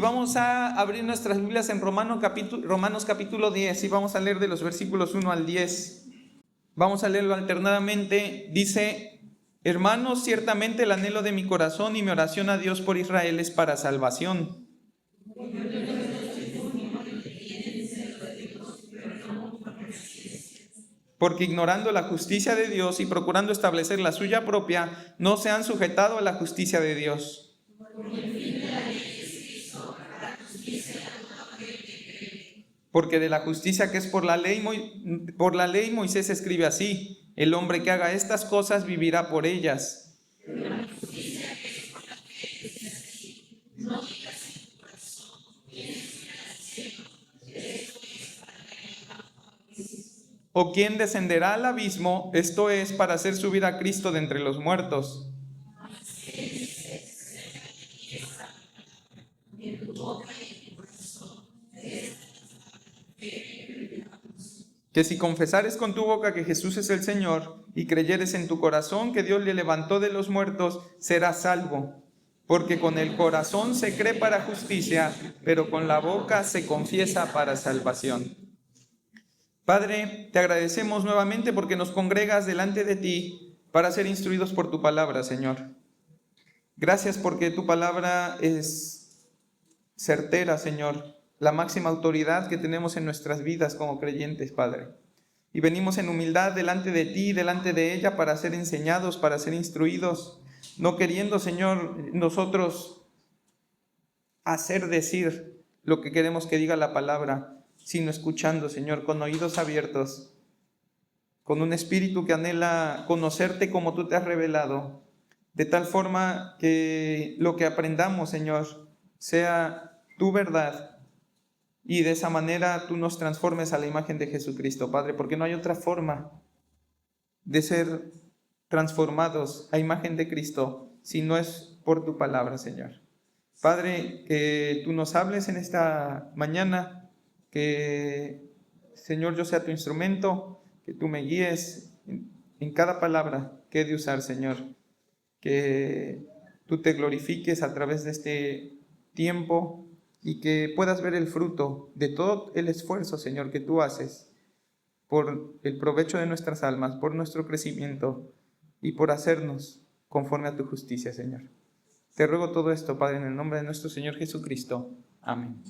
vamos a abrir nuestras Biblias en Romanos capítulo 10 y vamos a leer de los versículos 1 al 10. Vamos a leerlo alternadamente. Dice: hermanos, ciertamente el anhelo de mi corazón y mi oración a Dios por Israel es para salvación. Porque ignorando la justicia de Dios y procurando establecer la suya propia, no se han sujetado a la justicia de Dios. Porque de la justicia que es por la ley Moisés escribe así: el hombre que haga estas cosas vivirá por ellas. ¿O quién descenderá al abismo? Esto es, para hacer subir a Cristo de entre los muertos. Que si confesares con tu boca que Jesús es el Señor y creyeres en tu corazón que Dios le levantó de los muertos, serás salvo. Porque con el corazón se cree para justicia, pero con la boca se confiesa para salvación. Padre, te agradecemos nuevamente porque nos congregas delante de ti para ser instruidos por tu palabra, Señor. Gracias porque tu palabra es certera, Señor, la máxima autoridad que tenemos en nuestras vidas como creyentes, Padre. Y venimos en humildad delante de ti, delante de ella, para ser enseñados, para ser instruidos, no queriendo, Señor, nosotros decir lo que queremos que diga la palabra, sino escuchando, Señor, con oídos abiertos, con un espíritu que anhela conocerte como tú te has revelado, de tal forma que lo que aprendamos, Señor, sea tu verdad, y de esa manera tú nos transformes a la imagen de Jesucristo, Padre, porque no hay otra forma de ser transformados a imagen de Cristo si no es por tu palabra, Señor. Padre, que tú nos hables en esta mañana, que, Señor, yo sea tu instrumento, que tú me guíes en cada palabra que he de usar, Señor, que tú te glorifiques a través de este tiempo y que puedas ver el fruto de todo el esfuerzo, Señor, que tú haces por el provecho de nuestras almas, por nuestro crecimiento y por hacernos conforme a tu justicia, Señor. Te ruego todo esto, Padre, en el nombre de nuestro Señor Jesucristo. Amén.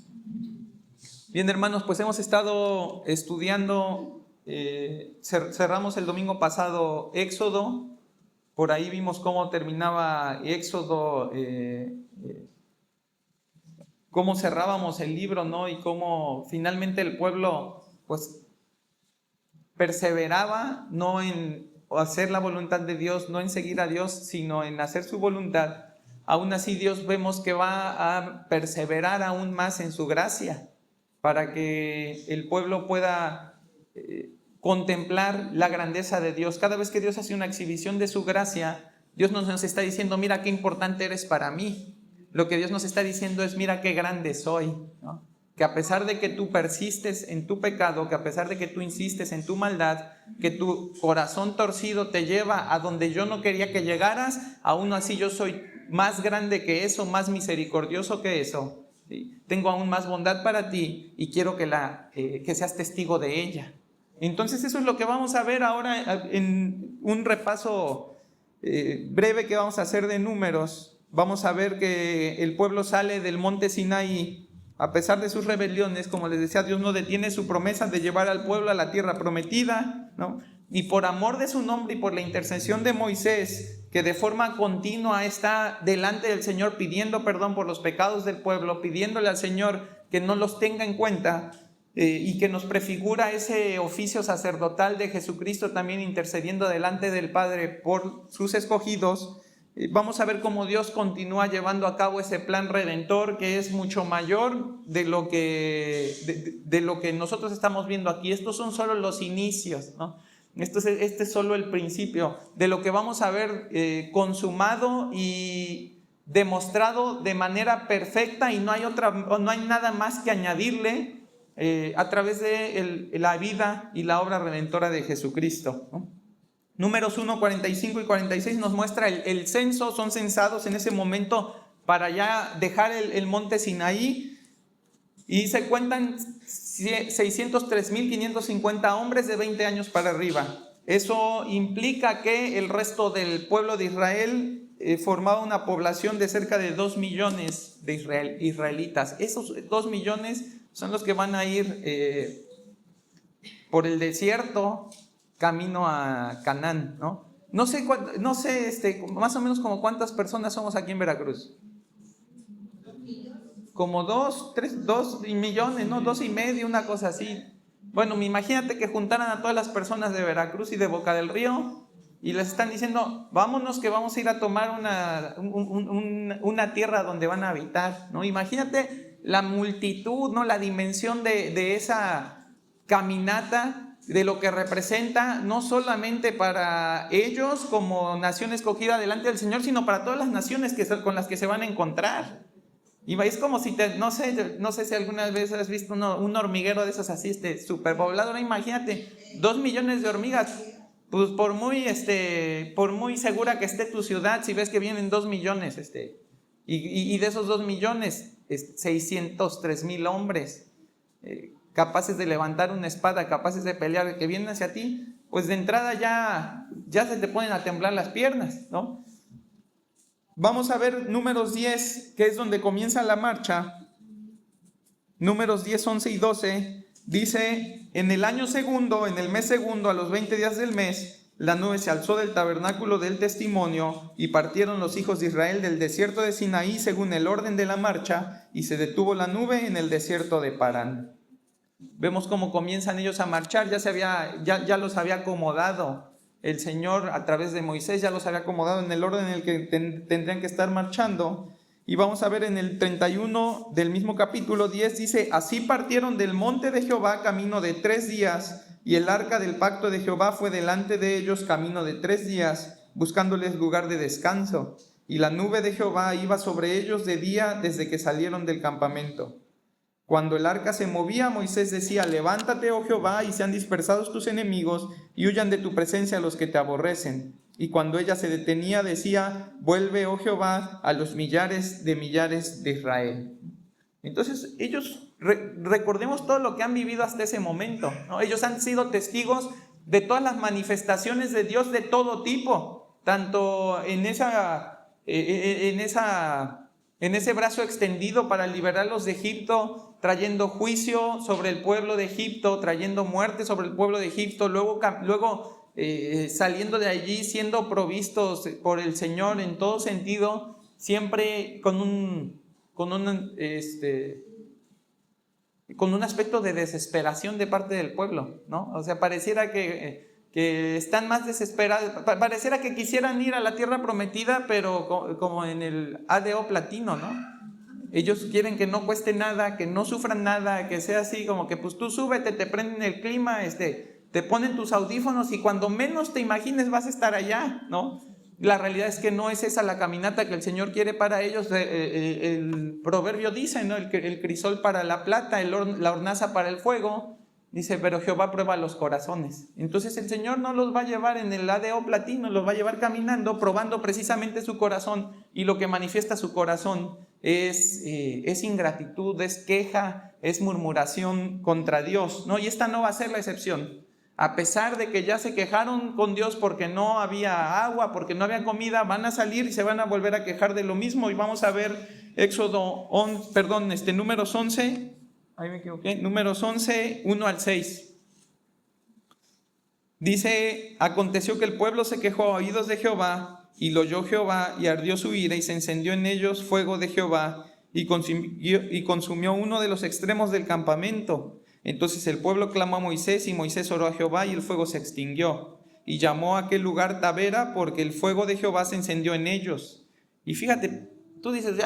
Bien, hermanos, pues hemos estado estudiando, cerramos el domingo pasado Éxodo, por ahí vimos cómo terminaba Éxodo, cómo cerrábamos el libro, ¿no? Y cómo finalmente el pueblo, pues, perseveraba, no en hacer la voluntad de Dios, no en seguir a Dios, sino en hacer su voluntad. Aún así, Dios vemos que va a perseverar aún más en su gracia, para que el pueblo pueda contemplar la grandeza de Dios. Cada vez que Dios hace una exhibición de su gracia, Dios nos está diciendo: mira qué importante eres para mí. Lo que Dios nos está diciendo es: mira qué grande soy, ¿no? Que a pesar de que tú persistes en tu pecado, que a pesar de que tú insistes en tu maldad, que tu corazón torcido te lleva a donde yo no quería que llegaras, aún así yo soy más grande que eso, más misericordioso que eso. ¿Sí? Tengo aún más bondad para ti y quiero que seas testigo de ella. Entonces eso es lo que vamos a ver ahora en un repaso breve que vamos a hacer de Números. Vamos a ver que el pueblo sale del monte Sinaí a pesar de sus rebeliones. Como les decía, Dios no detiene su promesa de llevar al pueblo a la tierra prometida, ¿no? Y por amor de su nombre y por la intercesión de Moisés, que de forma continua está delante del Señor pidiendo perdón por los pecados del pueblo, pidiéndole al Señor que no los tenga en cuenta, y que nos prefigura ese oficio sacerdotal de Jesucristo también intercediendo delante del Padre por sus escogidos. Vamos a ver cómo Dios continúa llevando a cabo ese plan redentor que es mucho mayor de lo que nosotros estamos viendo aquí. Estos son solo los inicios, ¿no? Este es solo el principio de lo que vamos a ver consumado y demostrado de manera perfecta, y no hay nada más que añadirle a través de la vida y la obra redentora de Jesucristo, ¿no? Números 1, 45 y 46 nos muestra el censo. Son censados en ese momento para ya dejar el monte Sinaí, y se cuentan 603,550 hombres de 20 años para arriba. Eso implica que el resto del pueblo de Israel formaba una población de cerca de 2 millones de israelitas. Esos 2 millones son los que van a ir por el desierto camino a Canaán, ¿no? No sé, más o menos como cuántas personas somos aquí en Veracruz. Como 2 millones, ¿no? 2,5, una cosa así. Bueno, imagínate que juntaran a todas las personas de Veracruz y de Boca del Río y les están diciendo, vámonos que vamos a ir a tomar una tierra donde van a habitar, ¿no? Imagínate la multitud, ¿no? La dimensión de esa caminata, de lo que representa, no solamente para ellos como nación escogida delante del Señor, sino para todas las naciones con las que se van a encontrar. Y es como si no sé si alguna vez has visto un hormiguero de esos así, superpoblado. ¿No? Imagínate, 2 millones de hormigas. Pues por muy segura que esté tu ciudad, si ves que vienen 2 millones, y de esos 2 millones, 603,000 hombres capaces de levantar una espada, capaces de pelear, que vienen hacia ti, pues de entrada ya se te ponen a temblar las piernas, ¿no? Vamos a ver Números 10, que es donde comienza la marcha. Números 10, 11 y 12, dice, en el año segundo, en el mes segundo, a los 20 días del mes, la nube se alzó del tabernáculo del testimonio y partieron los hijos de Israel del desierto de Sinaí según el orden de la marcha, y se detuvo la nube en el desierto de Parán. Vemos cómo comienzan ellos a marchar, ya los había acomodado. El Señor a través de Moisés ya los había acomodado en el orden en el que tendrían que estar marchando. Y vamos a ver en el 31 del mismo capítulo 10, dice, así partieron del monte de Jehová camino de 3 días, y el arca del pacto de Jehová fue delante de ellos camino de 3 días, buscándoles lugar de descanso. Y la nube de Jehová iba sobre ellos de día desde que salieron del campamento. Cuando el arca se movía, Moisés decía, levántate, oh Jehová, y sean dispersados tus enemigos, y huyan de tu presencia los que te aborrecen. Y cuando ella se detenía, decía, vuelve, oh Jehová, a los millares de Israel. Entonces, ellos, recordemos todo lo que han vivido hasta ese momento, ¿no? Ellos han sido testigos de todas las manifestaciones de Dios de todo tipo, tanto en ese brazo extendido para liberarlos de Egipto, trayendo juicio sobre el pueblo de Egipto, trayendo muerte sobre el pueblo de Egipto, luego saliendo de allí, siendo provistos por el Señor en todo sentido, siempre con un aspecto de desesperación de parte del pueblo, ¿no? O sea, pareciera que están más desesperados, pareciera que quisieran ir a la tierra prometida, pero como en el ADO platino, ¿no? Ellos quieren que no cueste nada, que no sufran nada, que sea así como que pues tú súbete, te prenden el clima, te ponen tus audífonos y cuando menos te imagines vas a estar allá, ¿no? La realidad es que no es esa la caminata que el Señor quiere para ellos. El proverbio dice, ¿no? El crisol para la plata, la hornaza para el fuego. Dice, pero Jehová prueba los corazones. Entonces el Señor no los va a llevar en el ADO platino, los va a llevar caminando, probando precisamente su corazón. Y lo que manifiesta su corazón es ingratitud, es queja, es murmuración contra Dios, ¿no? Y esta no va a ser la excepción. A pesar de que ya se quejaron con Dios porque no había agua, porque no había comida, van a salir y se van a volver a quejar de lo mismo. Y vamos a ver Números 11, ahí me equivoqué, Números 11, 1 al 6. Dice, aconteció que el pueblo se quejó a oídos de Jehová, y lo oyó Jehová, y ardió su ira, y se encendió en ellos fuego de Jehová, y consumió uno de los extremos del campamento. Entonces el pueblo clamó a Moisés, y Moisés oró a Jehová, y el fuego se extinguió. Y llamó a aquel lugar Tabera, porque el fuego de Jehová se encendió en ellos. Y fíjate, tú dices,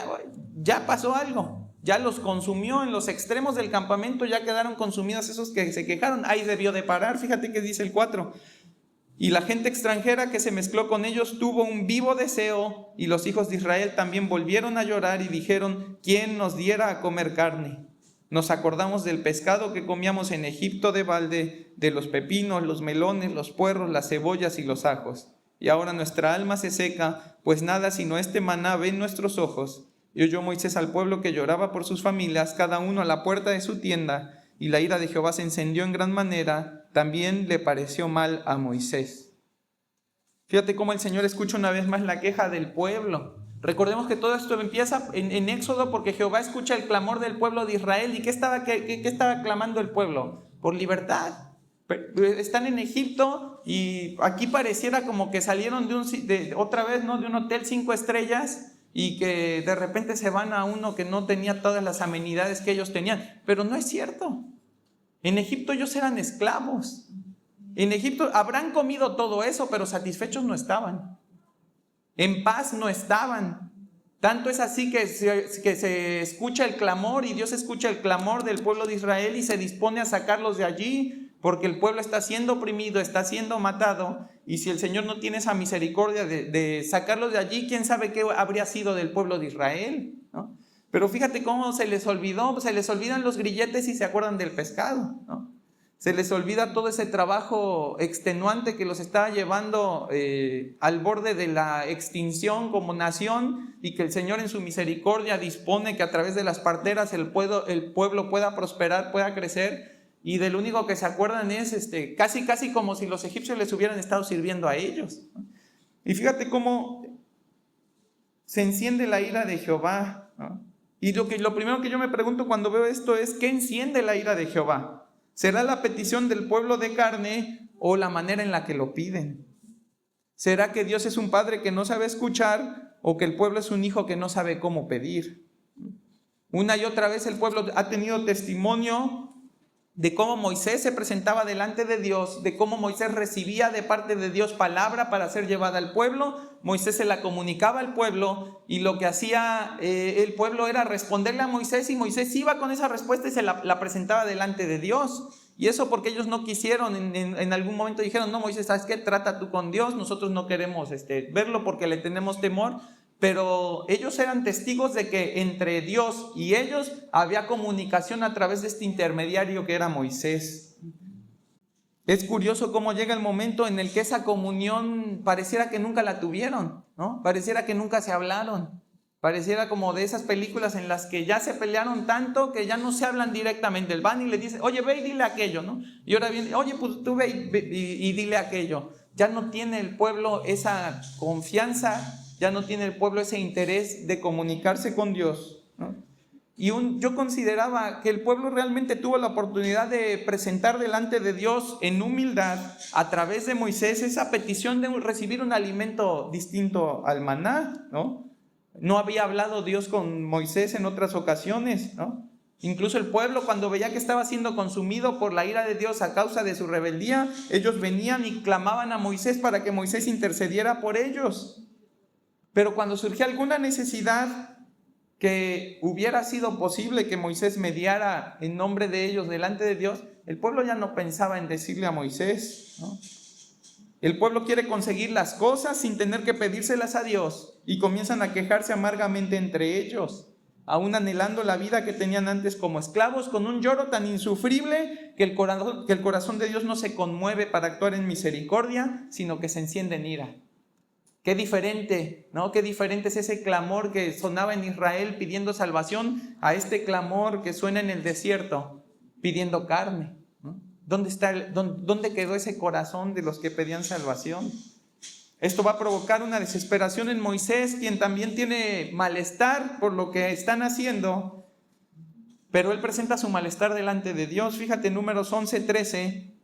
ya pasó algo. Ya los consumió en los extremos del campamento, ya quedaron consumidos esos que se quejaron. Ahí debió de parar. Fíjate que dice el 4. Y la gente extranjera que se mezcló con ellos tuvo un vivo deseo, y los hijos de Israel también volvieron a llorar y dijeron, ¿quién nos diera a comer carne? Nos acordamos del pescado que comíamos en Egipto de balde, de los pepinos, los melones, los puerros, las cebollas y los ajos. Y ahora nuestra alma se seca, pues nada sino este maná ven nuestros ojos. Y oyó Moisés al pueblo que lloraba por sus familias, cada uno a la puerta de su tienda, y la ira de Jehová se encendió en gran manera. También le pareció mal a Moisés. Fíjate cómo el Señor escucha una vez más la queja del pueblo. Recordemos que todo esto empieza en Éxodo porque Jehová escucha el clamor del pueblo de Israel. ¿Y qué estaba clamando el pueblo? Por libertad. Están en Egipto y aquí pareciera como que salieron otra vez, ¿no?, de un hotel 5 estrellas y que de repente se van a uno que no tenía todas las amenidades que ellos tenían. Pero no es cierto. En Egipto ellos eran esclavos. En Egipto habrán comido todo eso, pero satisfechos no estaban. En paz no estaban. Tanto es así que se escucha el clamor y Dios escucha el clamor del pueblo de Israel y se dispone a sacarlos de allí porque el pueblo está siendo oprimido, está siendo matado, y si el Señor no tiene esa misericordia de sacarlos de allí, quién sabe qué habría sido del pueblo de Israel, ¿no? Pero fíjate cómo se les olvidan los grilletes y se acuerdan del pescado, ¿no? Se les olvida todo ese trabajo extenuante que los estaba llevando al borde de la extinción como nación, y que el Señor en su misericordia dispone que a través de las parteras el pueblo pueda prosperar, pueda crecer, y del único que se acuerdan es casi como si los egipcios les hubieran estado sirviendo a ellos, ¿no? Y fíjate cómo se enciende la ira de Jehová, ¿no? Y lo primero que yo me pregunto cuando veo esto es, ¿qué enciende la ira de Jehová? ¿Será la petición del pueblo de carne o la manera en la que lo piden? ¿Será que Dios es un padre que no sabe escuchar o que el pueblo es un hijo que no sabe cómo pedir? Una y otra vez el pueblo ha tenido testimonio de cómo Moisés se presentaba delante de Dios, de cómo Moisés recibía de parte de Dios palabra para ser llevada al pueblo. Moisés se la comunicaba al pueblo y lo que hacía el pueblo era responderle a Moisés, y Moisés iba con esa respuesta y se la presentaba delante de Dios. Y eso porque ellos no quisieron, en algún momento dijeron, no, Moisés, ¿sabes qué? Trata tú con Dios, nosotros no queremos verlo porque le tenemos temor. Pero ellos eran testigos de que entre Dios y ellos había comunicación a través de este intermediario que era Moisés. Es curioso cómo llega el momento en el que esa comunión pareciera que nunca la tuvieron, ¿no? Pareciera que nunca se hablaron. Pareciera como de esas películas en las que ya se pelearon tanto que ya no se hablan directamente. El van y le dice, oye, ve y dile aquello, ¿no? Y ahora viene, oye, pues tú ve y dile aquello. Ya no tiene el pueblo esa confianza, ya no tiene el pueblo ese interés de comunicarse con Dios, ¿no? Y yo consideraba que el pueblo realmente tuvo la oportunidad de presentar delante de Dios en humildad, a través de Moisés, esa petición de recibir un alimento distinto al maná, ¿no? No había hablado Dios con Moisés en otras ocasiones, ¿no? Incluso el pueblo, cuando veía que estaba siendo consumido por la ira de Dios a causa de su rebeldía, ellos venían y clamaban a Moisés para que Moisés intercediera por ellos. Pero cuando surgía alguna necesidad que hubiera sido posible que Moisés mediara en nombre de ellos delante de Dios, el pueblo ya no pensaba en decirle a Moisés, ¿no? El pueblo quiere conseguir las cosas sin tener que pedírselas a Dios y comienzan a quejarse amargamente entre ellos, aún anhelando la vida que tenían antes como esclavos, con un lloro tan insufrible que el corazón de Dios no se conmueve para actuar en misericordia, sino que se enciende en ira. Qué diferente, ¿no? Qué diferente es ese clamor que sonaba en Israel pidiendo salvación a este clamor que suena en el desierto pidiendo carne, ¿no? ¿Dónde quedó ese corazón de los que pedían salvación? Esto va a provocar una desesperación en Moisés, quien también tiene malestar por lo que están haciendo, pero él presenta su malestar delante de Dios. Fíjate, en Números 11:13,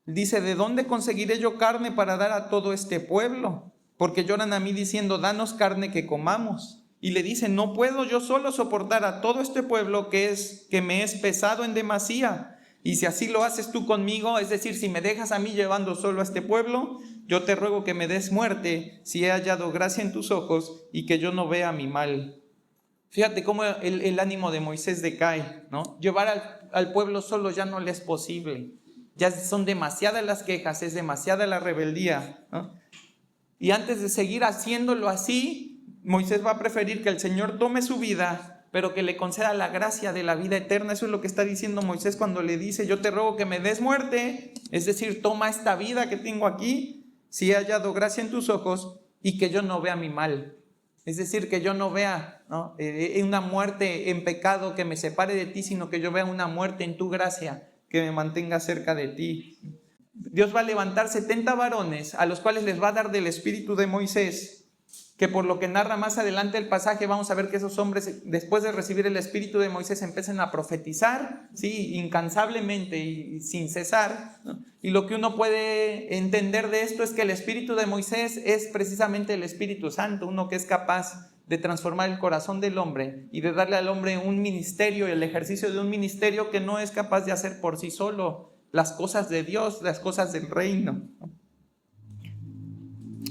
dice, ¿de dónde conseguiré yo carne para dar a todo este pueblo? Porque lloran a mí diciendo, danos carne que comamos. Y le dice, no puedo yo solo soportar a todo este pueblo que me es pesado en demasía. Y si así lo haces tú conmigo, es decir, si me dejas a mí llevando solo a este pueblo, yo te ruego que me des muerte si he hallado gracia en tus ojos y que yo no vea mi mal. Fíjate cómo el ánimo de Moisés decae, ¿no? Llevar al pueblo solo ya no le es posible. Ya son demasiadas las quejas, es demasiada la rebeldía, ¿no? Y antes de seguir haciéndolo así, Moisés va a preferir que el Señor tome su vida, pero que le conceda la gracia de la vida eterna. Eso es lo que está diciendo Moisés cuando le dice, yo te ruego que me des muerte, es decir, toma esta vida que tengo aquí, si he hallado gracia en tus ojos y que yo no vea mi mal. Es decir, que yo no vea, ¿no?, una muerte en pecado que me separe de ti, sino que yo vea una muerte en tu gracia que me mantenga cerca de ti. Dios va a levantar 70 varones a los cuales les va a dar del espíritu de Moisés, que por lo que narra más adelante el pasaje, vamos a ver que esos hombres, después de recibir el espíritu de Moisés, empiezan a profetizar, ¿sí?, incansablemente y sin cesar, ¿no? Y lo que uno puede entender de esto es que el espíritu de Moisés es precisamente el Espíritu Santo, uno que es capaz de transformar el corazón del hombre y de darle al hombre un ministerio, el ejercicio de un ministerio que no es capaz de hacer por sí solo las cosas de Dios, las cosas del reino.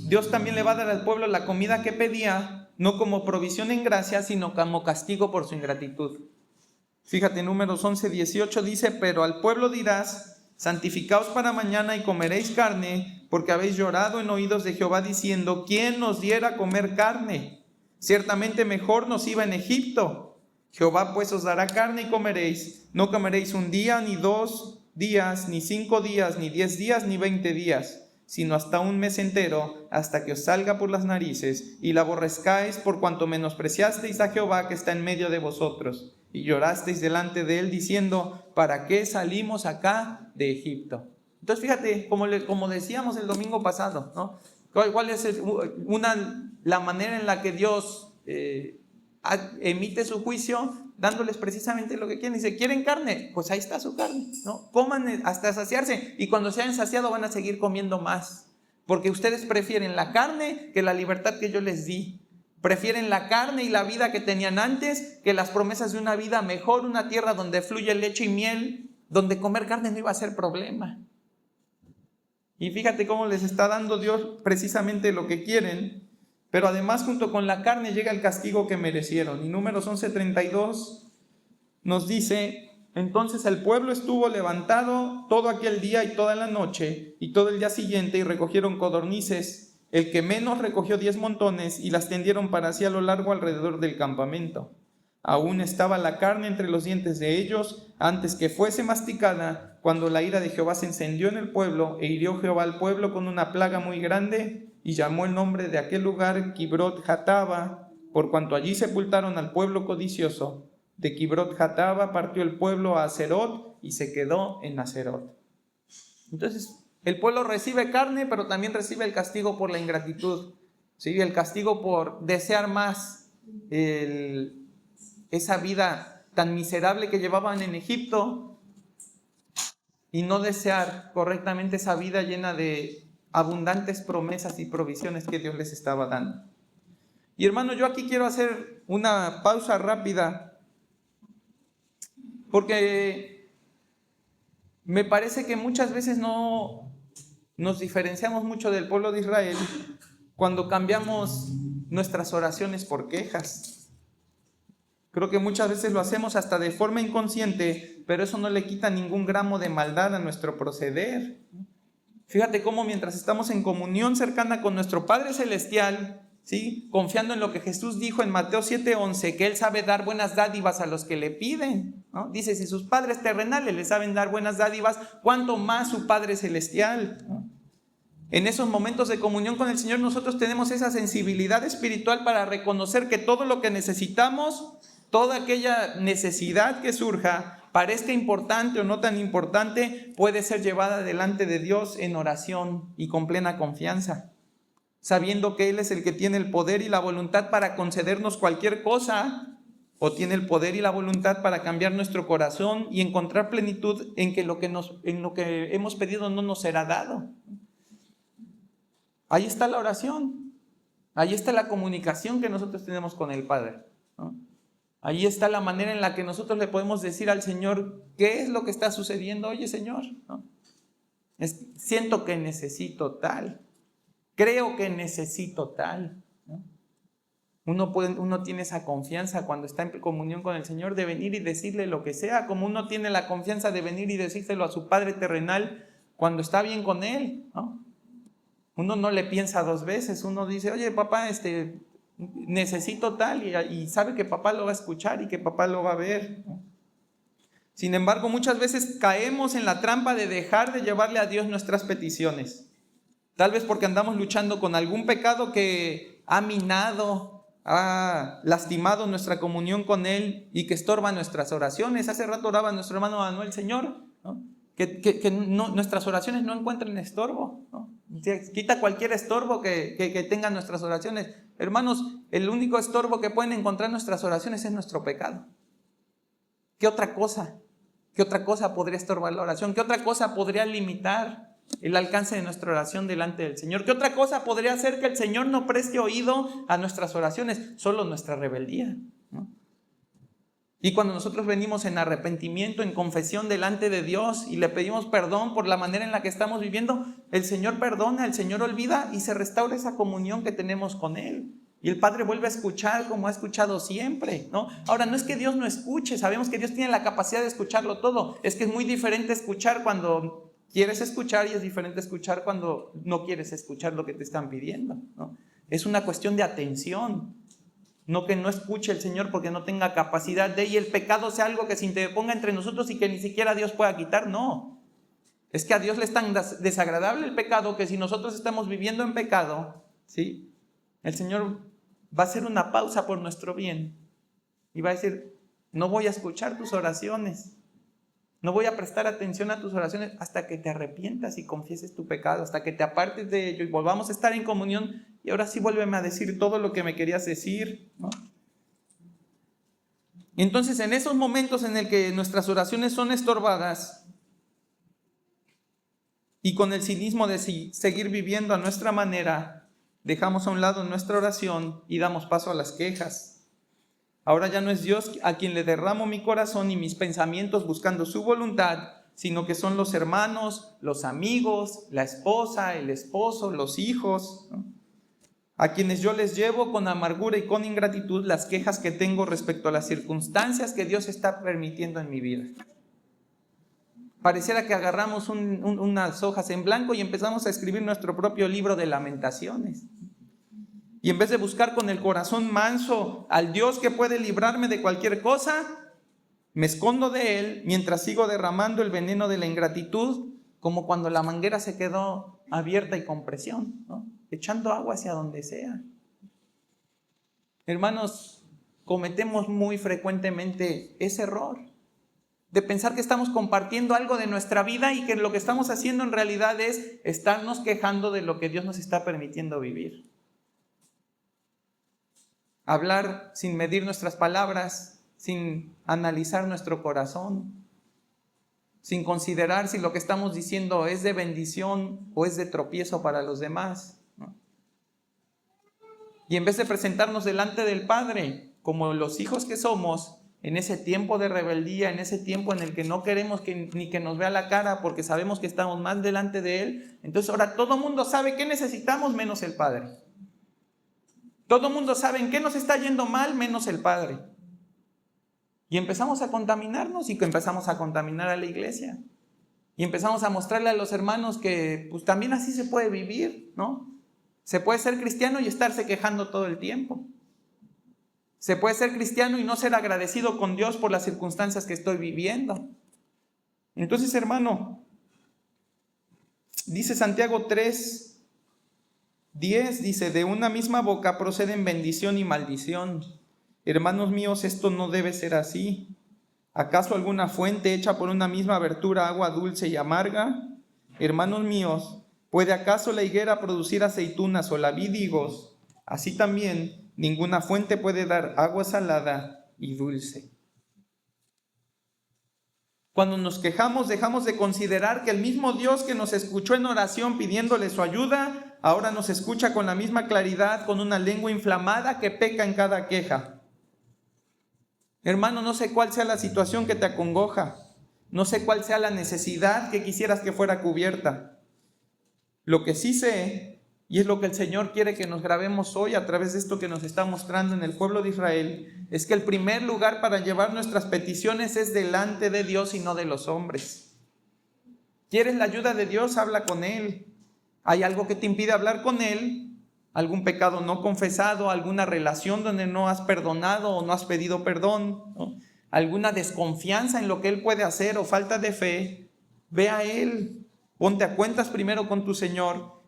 Dios también le va a dar al pueblo la comida que pedía, no como provisión en gracia, sino como castigo por su ingratitud. Fíjate, Números 11:18 dice: pero al pueblo dirás, santificaos para mañana y comeréis carne, porque habéis llorado en oídos de Jehová diciendo, ¿quién nos diera a comer carne? Ciertamente mejor nos iba en Egipto. Jehová pues os dará carne y comeréis. No comeréis un día, ni 2 días, ni 5 días, ni 10 días, ni 20 días, sino hasta un mes entero, hasta que os salga por las narices, y la aborrezcáis por cuanto menospreciasteis a Jehová que está en medio de vosotros, y llorasteis delante de él diciendo, ¿para qué salimos acá de Egipto? Entonces fíjate, como decíamos el domingo pasado, ¿no?, ¿cuál es la manera en la que Dios emite su juicio? Dándoles precisamente lo que quieren. Dice, ¿quieren carne? Pues ahí está su carne, ¿no? Coman hasta saciarse, y cuando se hayan saciado van a seguir comiendo más, porque ustedes prefieren la carne que la libertad que yo les di. Prefieren la carne y la vida que tenían antes que las promesas de una vida mejor, una tierra donde fluye leche y miel, donde comer carne no iba a ser problema. Y fíjate cómo les está dando Dios precisamente lo que quieren. Pero además, junto con la carne llega el castigo que merecieron. Y Números 11:32 nos dice, entonces el pueblo estuvo levantado todo aquel día y toda la noche y todo el día siguiente, y recogieron codornices. El que menos recogió 10 montones y las tendieron para sí a lo largo alrededor del campamento. Aún estaba la carne entre los dientes de ellos antes que fuese masticada, cuando la ira de Jehová se encendió en el pueblo, e hirió Jehová al pueblo con una plaga muy grande, y llamó el nombre de aquel lugar Kibrot Hataba, por cuanto allí sepultaron al pueblo codicioso. De Kibrot Hataba partió el pueblo a Haserot y se quedó en Haserot. Entonces, el pueblo recibe carne, pero también recibe el castigo por la ingratitud, ¿sí? El castigo por desear más esa vida tan miserable que llevaban en Egipto y no desear correctamente esa vida llena de abundantes promesas y provisiones que Dios les estaba dando. Y hermano, yo aquí quiero hacer una pausa rápida, porque me parece que muchas veces no nos diferenciamos mucho del pueblo de Israel cuando cambiamos nuestras oraciones por quejas. Creo que muchas veces lo hacemos hasta de forma inconsciente, pero eso no le quita ningún gramo de maldad a nuestro proceder. Fíjate cómo mientras estamos en comunión cercana con nuestro Padre Celestial, ¿sí?, confiando en lo que Jesús dijo en Mateo 7:11, que Él sabe dar buenas dádivas a los que le piden, ¿no? Dice, si sus padres terrenales le saben dar buenas dádivas, ¿cuánto más su Padre Celestial? ¿No? En esos momentos de comunión con el Señor, nosotros tenemos esa sensibilidad espiritual para reconocer que todo lo que necesitamos, toda aquella necesidad que surja, parezca importante o no tan importante, puede ser llevada delante de Dios en oración y con plena confianza, sabiendo que Él es el que tiene el poder y la voluntad para concedernos cualquier cosa, o tiene el poder y la voluntad para cambiar nuestro corazón y encontrar plenitud en lo que hemos pedido no nos será dado. Ahí está la oración, ahí está la comunicación que nosotros tenemos con el Padre, ¿no? Ahí está la manera en la que nosotros le podemos decir al Señor qué es lo que está sucediendo. Oye, Señor, ¿no?, siento que necesito tal, creo que necesito tal, ¿no? Uno tiene esa confianza cuando está en comunión con el Señor de venir y decirle lo que sea, como uno tiene la confianza de venir y decírselo a su Padre terrenal cuando está bien con Él, ¿no? Uno no le piensa 2 veces, uno dice, oye, papá, necesito tal, y sabe que papá lo va a escuchar y que papá lo va a ver, ¿no? Sin embargo, muchas veces caemos en la trampa de dejar de llevarle a Dios nuestras peticiones. Tal vez porque andamos luchando con algún pecado que ha minado ha lastimado nuestra comunión con Él y que estorba nuestras oraciones. Hace rato oraba nuestro hermano Manuel, Señor, ¿no? Que nuestras oraciones no encuentren estorbo, ¿no? Quita cualquier estorbo que tengan nuestras oraciones. Hermanos, el único estorbo que pueden encontrar nuestras oraciones es nuestro pecado. ¿Qué otra cosa? ¿Qué otra cosa podría estorbar la oración? ¿Qué otra cosa podría limitar el alcance de nuestra oración delante del Señor? ¿Qué otra cosa podría hacer que el Señor no preste oído a nuestras oraciones? Solo nuestra rebeldía, ¿no? Y cuando nosotros venimos en arrepentimiento, en confesión delante de Dios y le pedimos perdón por la manera en la que estamos viviendo, el Señor perdona, el Señor olvida y se restaura esa comunión que tenemos con Él. Y el Padre vuelve a escuchar como ha escuchado siempre, ¿no? Ahora, no es que Dios no escuche, sabemos que Dios tiene la capacidad de escucharlo todo. Es que es muy diferente escuchar cuando quieres escuchar y es diferente escuchar cuando no quieres escuchar lo que te están pidiendo, ¿no? Es una cuestión de atención. No que no escuche el Señor porque no tenga capacidad de, y el pecado sea algo que se interponga entre nosotros y que ni siquiera Dios pueda quitar. No, es que a Dios le es tan desagradable el pecado que si nosotros estamos viviendo en pecado, ¿sí? El Señor va a hacer una pausa por nuestro bien y va a decir, no voy a escuchar tus oraciones, no voy a prestar atención a tus oraciones hasta que te arrepientas y confieses tu pecado, hasta que te apartes de ello y volvamos a estar en comunión. Y ahora sí vuélveme a decir todo lo que me querías decir, ¿no? Entonces, en esos momentos en el que nuestras oraciones son estorbadas y con el cinismo de seguir viviendo a nuestra manera, dejamos a un lado nuestra oración y damos paso a las quejas. Ahora ya no es Dios a quien le derramo mi corazón y mis pensamientos buscando su voluntad, sino que son los hermanos, los amigos, la esposa, el esposo, los hijos, ¿no? A quienes yo les llevo con amargura y con ingratitud las quejas que tengo respecto a las circunstancias que Dios está permitiendo en mi vida. Pareciera que agarramos unas hojas en blanco y empezamos a escribir nuestro propio libro de lamentaciones. Y en vez de buscar con el corazón manso al Dios que puede librarme de cualquier cosa, me escondo de Él mientras sigo derramando el veneno de la ingratitud, como cuando la manguera se quedó abierta y con presión, ¿no? Echando agua hacia donde sea. Hermanos, cometemos muy frecuentemente ese error de pensar que estamos compartiendo algo de nuestra vida y que lo que estamos haciendo en realidad es estarnos quejando de lo que Dios nos está permitiendo vivir. Hablar sin medir nuestras palabras, sin analizar nuestro corazón, sin considerar si lo que estamos diciendo es de bendición o es de tropiezo para los demás, ¿no? Y en vez de presentarnos delante del Padre como los hijos que somos, en ese tiempo de rebeldía, en ese tiempo en el que no queremos ni que nos vea la cara porque sabemos que estamos más delante de Él, entonces ahora todo mundo sabe qué necesitamos menos el Padre. Todo mundo sabe en qué nos está yendo mal menos el Padre. Y empezamos a contaminarnos y empezamos a contaminar a la iglesia. Y empezamos a mostrarle a los hermanos que pues también así se puede vivir, ¿no? Se puede ser cristiano y estarse quejando todo el tiempo. Se puede ser cristiano y no ser agradecido con Dios por las circunstancias que estoy viviendo. Entonces, hermano, dice Santiago 3:10, dice, de una misma boca proceden bendición y maldición. Hermanos míos, esto no debe ser así. ¿Acaso alguna fuente hecha por una misma abertura agua dulce y amarga? Hermanos míos, ¿puede acaso la higuera producir aceitunas o la vid higos? Así también, ninguna fuente puede dar agua salada y dulce. Cuando nos quejamos, dejamos de considerar que el mismo Dios que nos escuchó en oración pidiéndole su ayuda, ahora nos escucha con la misma claridad, con una lengua inflamada que peca en cada queja. Hermano, no sé cuál sea la situación que te acongoja, no sé cuál sea la necesidad que quisieras que fuera cubierta. Lo que sí sé, y es lo que el Señor quiere que nos grabemos hoy a través de esto que nos está mostrando en el pueblo de Israel, es que el primer lugar para llevar nuestras peticiones es delante de Dios y no de los hombres. ¿Quieres la ayuda de Dios? Habla con Él. ¿Hay algo que te impide hablar con Él? ¿Algún pecado no confesado? ¿Alguna relación donde no has perdonado o no has pedido perdón? ¿No? ¿Alguna desconfianza en lo que Él puede hacer o falta de fe? Ve a Él. Ponte a cuentas primero con tu Señor.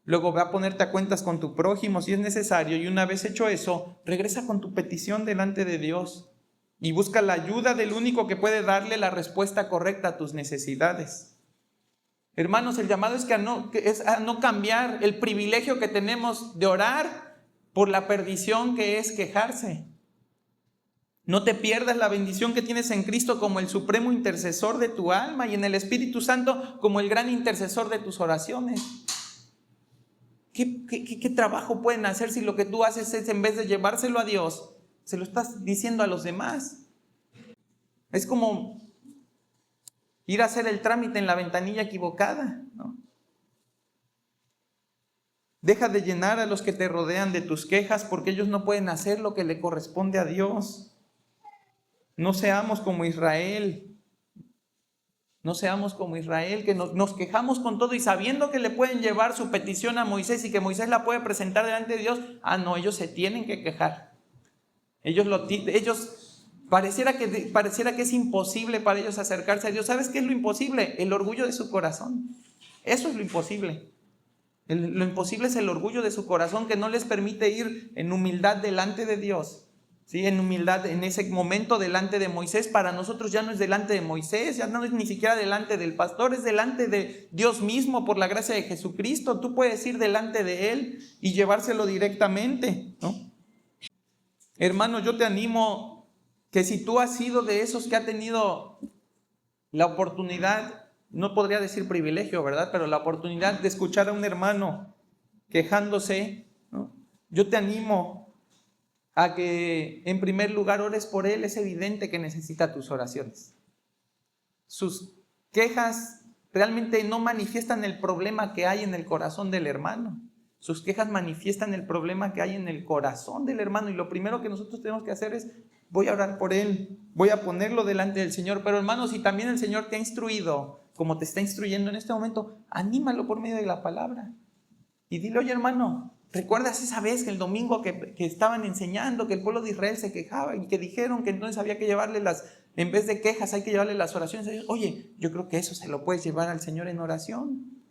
Luego ve a ponerte a cuentas con tu prójimo si es necesario, y una vez hecho eso, regresa con tu petición delante de Dios y busca la ayuda del único que puede darle la respuesta correcta a tus necesidades. Hermanos, el llamado es a no cambiar el privilegio que tenemos de orar por la perdición que es quejarse. No te pierdas la bendición que tienes en Cristo como el supremo intercesor de tu alma y en el Espíritu Santo como el gran intercesor de tus oraciones. ¿Qué trabajo pueden hacer si lo que tú haces es, en vez de llevárselo a Dios, se lo estás diciendo a los demás? Es como ir a hacer el trámite en la ventanilla equivocada, ¿no? Deja de llenar a los que te rodean de tus quejas porque ellos no pueden hacer lo que le corresponde a Dios. No seamos como Israel. No seamos como Israel, que nos quejamos con todo y sabiendo que le pueden llevar su petición a Moisés y que Moisés la puede presentar delante de Dios. No, ellos se tienen que quejar. Ellos pareciera que es imposible para ellos acercarse a Dios. ¿Sabes qué es lo imposible? El orgullo de su corazón. Eso es lo imposible. Lo imposible es el orgullo de su corazón que no les permite ir en humildad delante de Dios. ¿Sí? En humildad, en ese momento delante de Moisés. Para nosotros ya no es delante de Moisés, ya no es ni siquiera delante del pastor, es delante de Dios mismo por la gracia de Jesucristo. Tú puedes ir delante de Él y llevárselo directamente, ¿no? Hermano, yo te animo que si tú has sido de esos que ha tenido la oportunidad, no podría decir privilegio, ¿verdad? Pero la oportunidad de escuchar a un hermano quejándose, ¿no? Yo te animo a que en primer lugar ores por él. Es evidente que necesita tus oraciones. Sus quejas realmente no manifiestan el problema que hay en el corazón del hermano. Sus quejas manifiestan el problema que hay en el corazón del hermano. Y lo primero que nosotros tenemos que hacer es, voy a orar por él, voy a ponerlo delante del Señor. Pero hermano, si también el Señor te ha instruido, como te está instruyendo en este momento, anímalo por medio de la palabra. Y dile, oye hermano, ¿recuerdas esa vez que el domingo que estaban enseñando que el pueblo de Israel se quejaba y que dijeron que entonces había que llevarle en vez de quejas hay que llevarle las oraciones a Dios? Oye, yo creo que eso se lo puedes llevar al Señor en oración.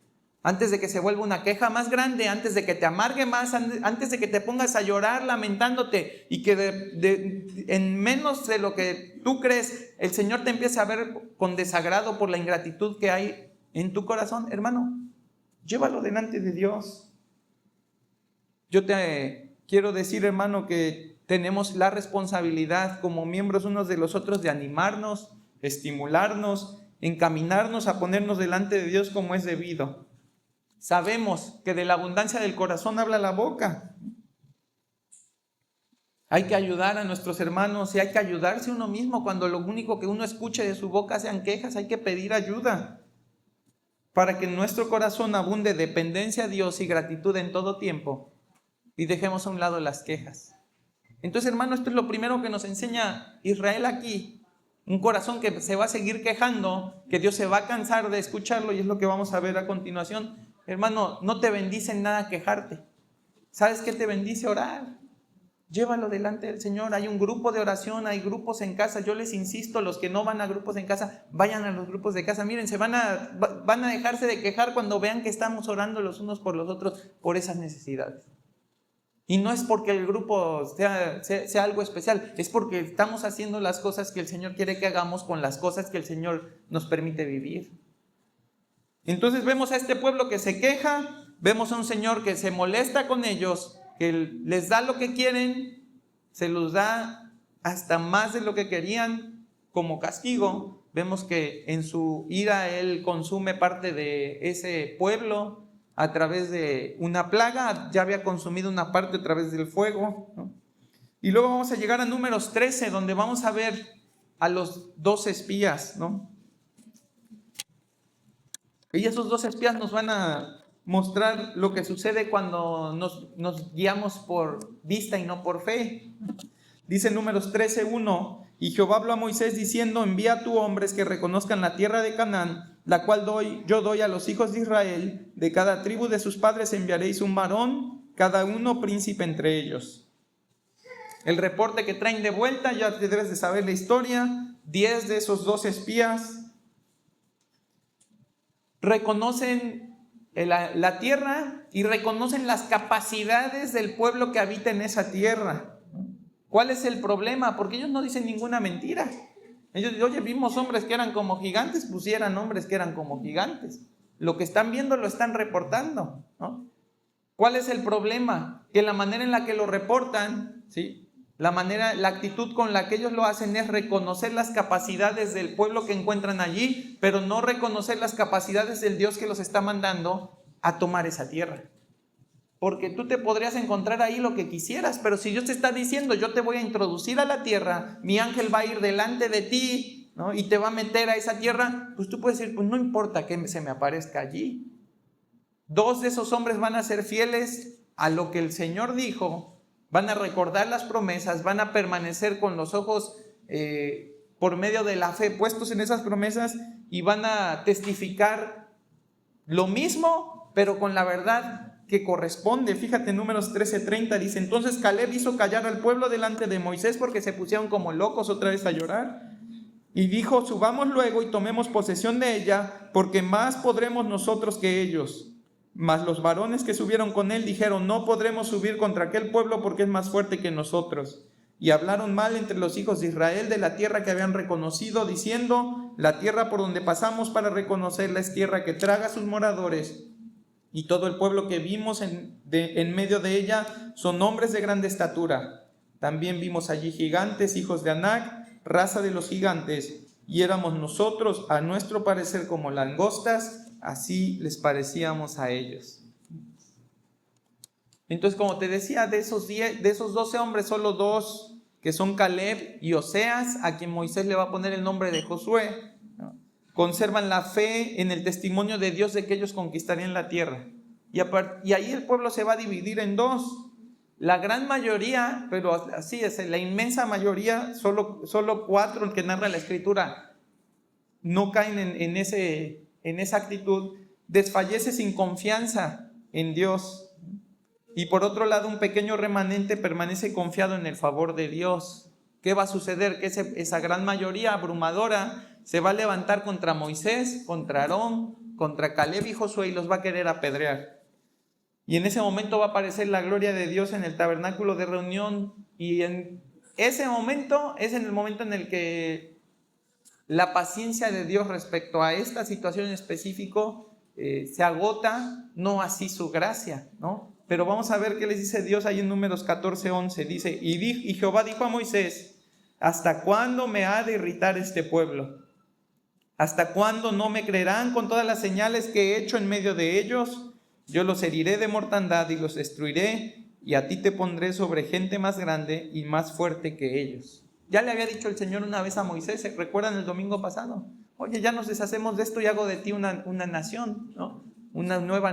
Antes de que se vuelva una queja más grande, antes de que te amargue más, antes de que te pongas a llorar lamentándote y que en menos de lo que tú crees, el Señor te empiece a ver con desagrado por la ingratitud que hay en tu corazón, hermano, llévalo delante de Dios. Yo te quiero decir, hermano, que tenemos la responsabilidad como miembros unos de los otros de animarnos, estimularnos, encaminarnos a ponernos delante de Dios como es debido. Sabemos que de la abundancia del corazón habla la boca. Hay que ayudar a nuestros hermanos y hay que ayudarse uno mismo. Cuando lo único que uno escuche de su boca sean quejas, hay que pedir ayuda para que en nuestro corazón abunde dependencia a Dios y gratitud en todo tiempo. Y dejemos a un lado las quejas. Entonces, hermano, esto es lo primero que nos enseña Israel aquí. Un corazón que se va a seguir quejando, que Dios se va a cansar de escucharlo, y es lo que vamos a ver a continuación. Hermano, no te bendice en nada quejarte. ¿Sabes qué te bendice? Orar. Llévalo delante del Señor. Hay un grupo de oración, hay grupos en casa. Yo les insisto, los que no van a grupos en casa, vayan a los grupos de casa. Miren, van a dejarse de quejar cuando vean que estamos orando los unos por los otros por esas necesidades. Y no es porque el grupo sea algo especial, es porque estamos haciendo las cosas que el Señor quiere que hagamos con las cosas que el Señor nos permite vivir. Entonces vemos a este pueblo que se queja, vemos a un Señor que se molesta con ellos, que les da lo que quieren, se los da hasta más de lo que querían como castigo. Vemos que en su ira Él consume parte de ese pueblo a través de una plaga, ya había consumido una parte a través del fuego, ¿no? Y luego vamos a llegar a Números 13, donde vamos a ver a los 12 espías, ¿no? Y esos 12 espías nos van a mostrar lo que sucede cuando nos guiamos por vista y no por fe. Dice Números 13:1, y Jehová habló a Moisés diciendo, envía tú hombres que reconozcan la tierra de Canaán, la cual yo doy a los hijos de Israel. De cada tribu de sus padres enviaréis un varón, cada uno príncipe entre ellos. El reporte que traen de vuelta, ya te debes de saber la historia. 10 de esos 12 espías reconocen la tierra y reconocen las capacidades del pueblo que habita en esa tierra. ¿Cuál es el problema? Porque ellos no dicen ninguna mentira. Ellos dicen, oye, vimos hombres que eran como gigantes, pusieran hombres que eran como gigantes. Lo que están viendo lo están reportando, ¿no? ¿Cuál es el problema? Que la manera en la que lo reportan, ¿sí?, la actitud con la que ellos lo hacen es reconocer las capacidades del pueblo que encuentran allí, pero no reconocer las capacidades del Dios que los está mandando a tomar esa tierra. Porque tú te podrías encontrar ahí lo que quisieras, pero si Dios te está diciendo, yo te voy a introducir a la tierra, mi ángel va a ir delante de ti, ¿no?, y te va a meter a esa tierra, pues tú puedes decir, pues no importa que se me aparezca allí. 2 de esos hombres van a ser fieles a lo que el Señor dijo, van a recordar las promesas, van a permanecer con los ojos por medio de la fe puestos en esas promesas y van a testificar lo mismo, pero con la verdad que corresponde. Fíjate, Números 13:30 dice, entonces Caleb hizo callar al pueblo delante de Moisés porque se pusieron como locos otra vez a llorar. Y dijo, subamos luego y tomemos posesión de ella, porque más podremos nosotros que ellos. Mas los varones que subieron con él dijeron, no podremos subir contra aquel pueblo porque es más fuerte que nosotros. Y hablaron mal entre los hijos de Israel de la tierra que habían reconocido, diciendo, la tierra por donde pasamos para reconocerla es tierra que traga a sus moradores. Y todo el pueblo que vimos en medio de ella son hombres de grande estatura. También vimos allí gigantes, hijos de Anac, raza de los gigantes, y éramos nosotros, a nuestro parecer, como langostas, así les parecíamos a ellos. Entonces, como te decía, de esos 12 hombres, solo 2, que son Caleb y Oseas, a quien Moisés le va a poner el nombre de Josué, ¿no?, conservan la fe en el testimonio de Dios de que ellos conquistarían la tierra. Y ahí el pueblo se va a dividir en 2. La gran mayoría, pero así es, la inmensa mayoría, solo 4 que narra la Escritura, no caen en esa actitud, desfallece sin confianza en Dios. Y por otro lado, un pequeño remanente permanece confiado en el favor de Dios. ¿Qué va a suceder? Que esa gran mayoría abrumadora se va a levantar contra Moisés, contra Aarón, contra Caleb y Josué y los va a querer apedrear. Y en ese momento va a aparecer la gloria de Dios en el tabernáculo de reunión. Y en ese momento es en el momento en el que la paciencia de Dios respecto a esta situación en específico se agota, no así su gracia, ¿no? Pero vamos a ver qué les dice Dios ahí en Números 14:11. Dice, y Jehová dijo a Moisés, ¿hasta cuándo me ha de irritar este pueblo? ¿Hasta cuándo no me creerán con todas las señales que he hecho en medio de ellos? Yo los heriré de mortandad y los destruiré, y a ti te pondré sobre gente más grande y más fuerte que ellos. Ya le había dicho el Señor una vez a Moisés, ¿se recuerdan el domingo pasado? Oye, ya nos deshacemos de esto y hago de ti una nación, ¿no?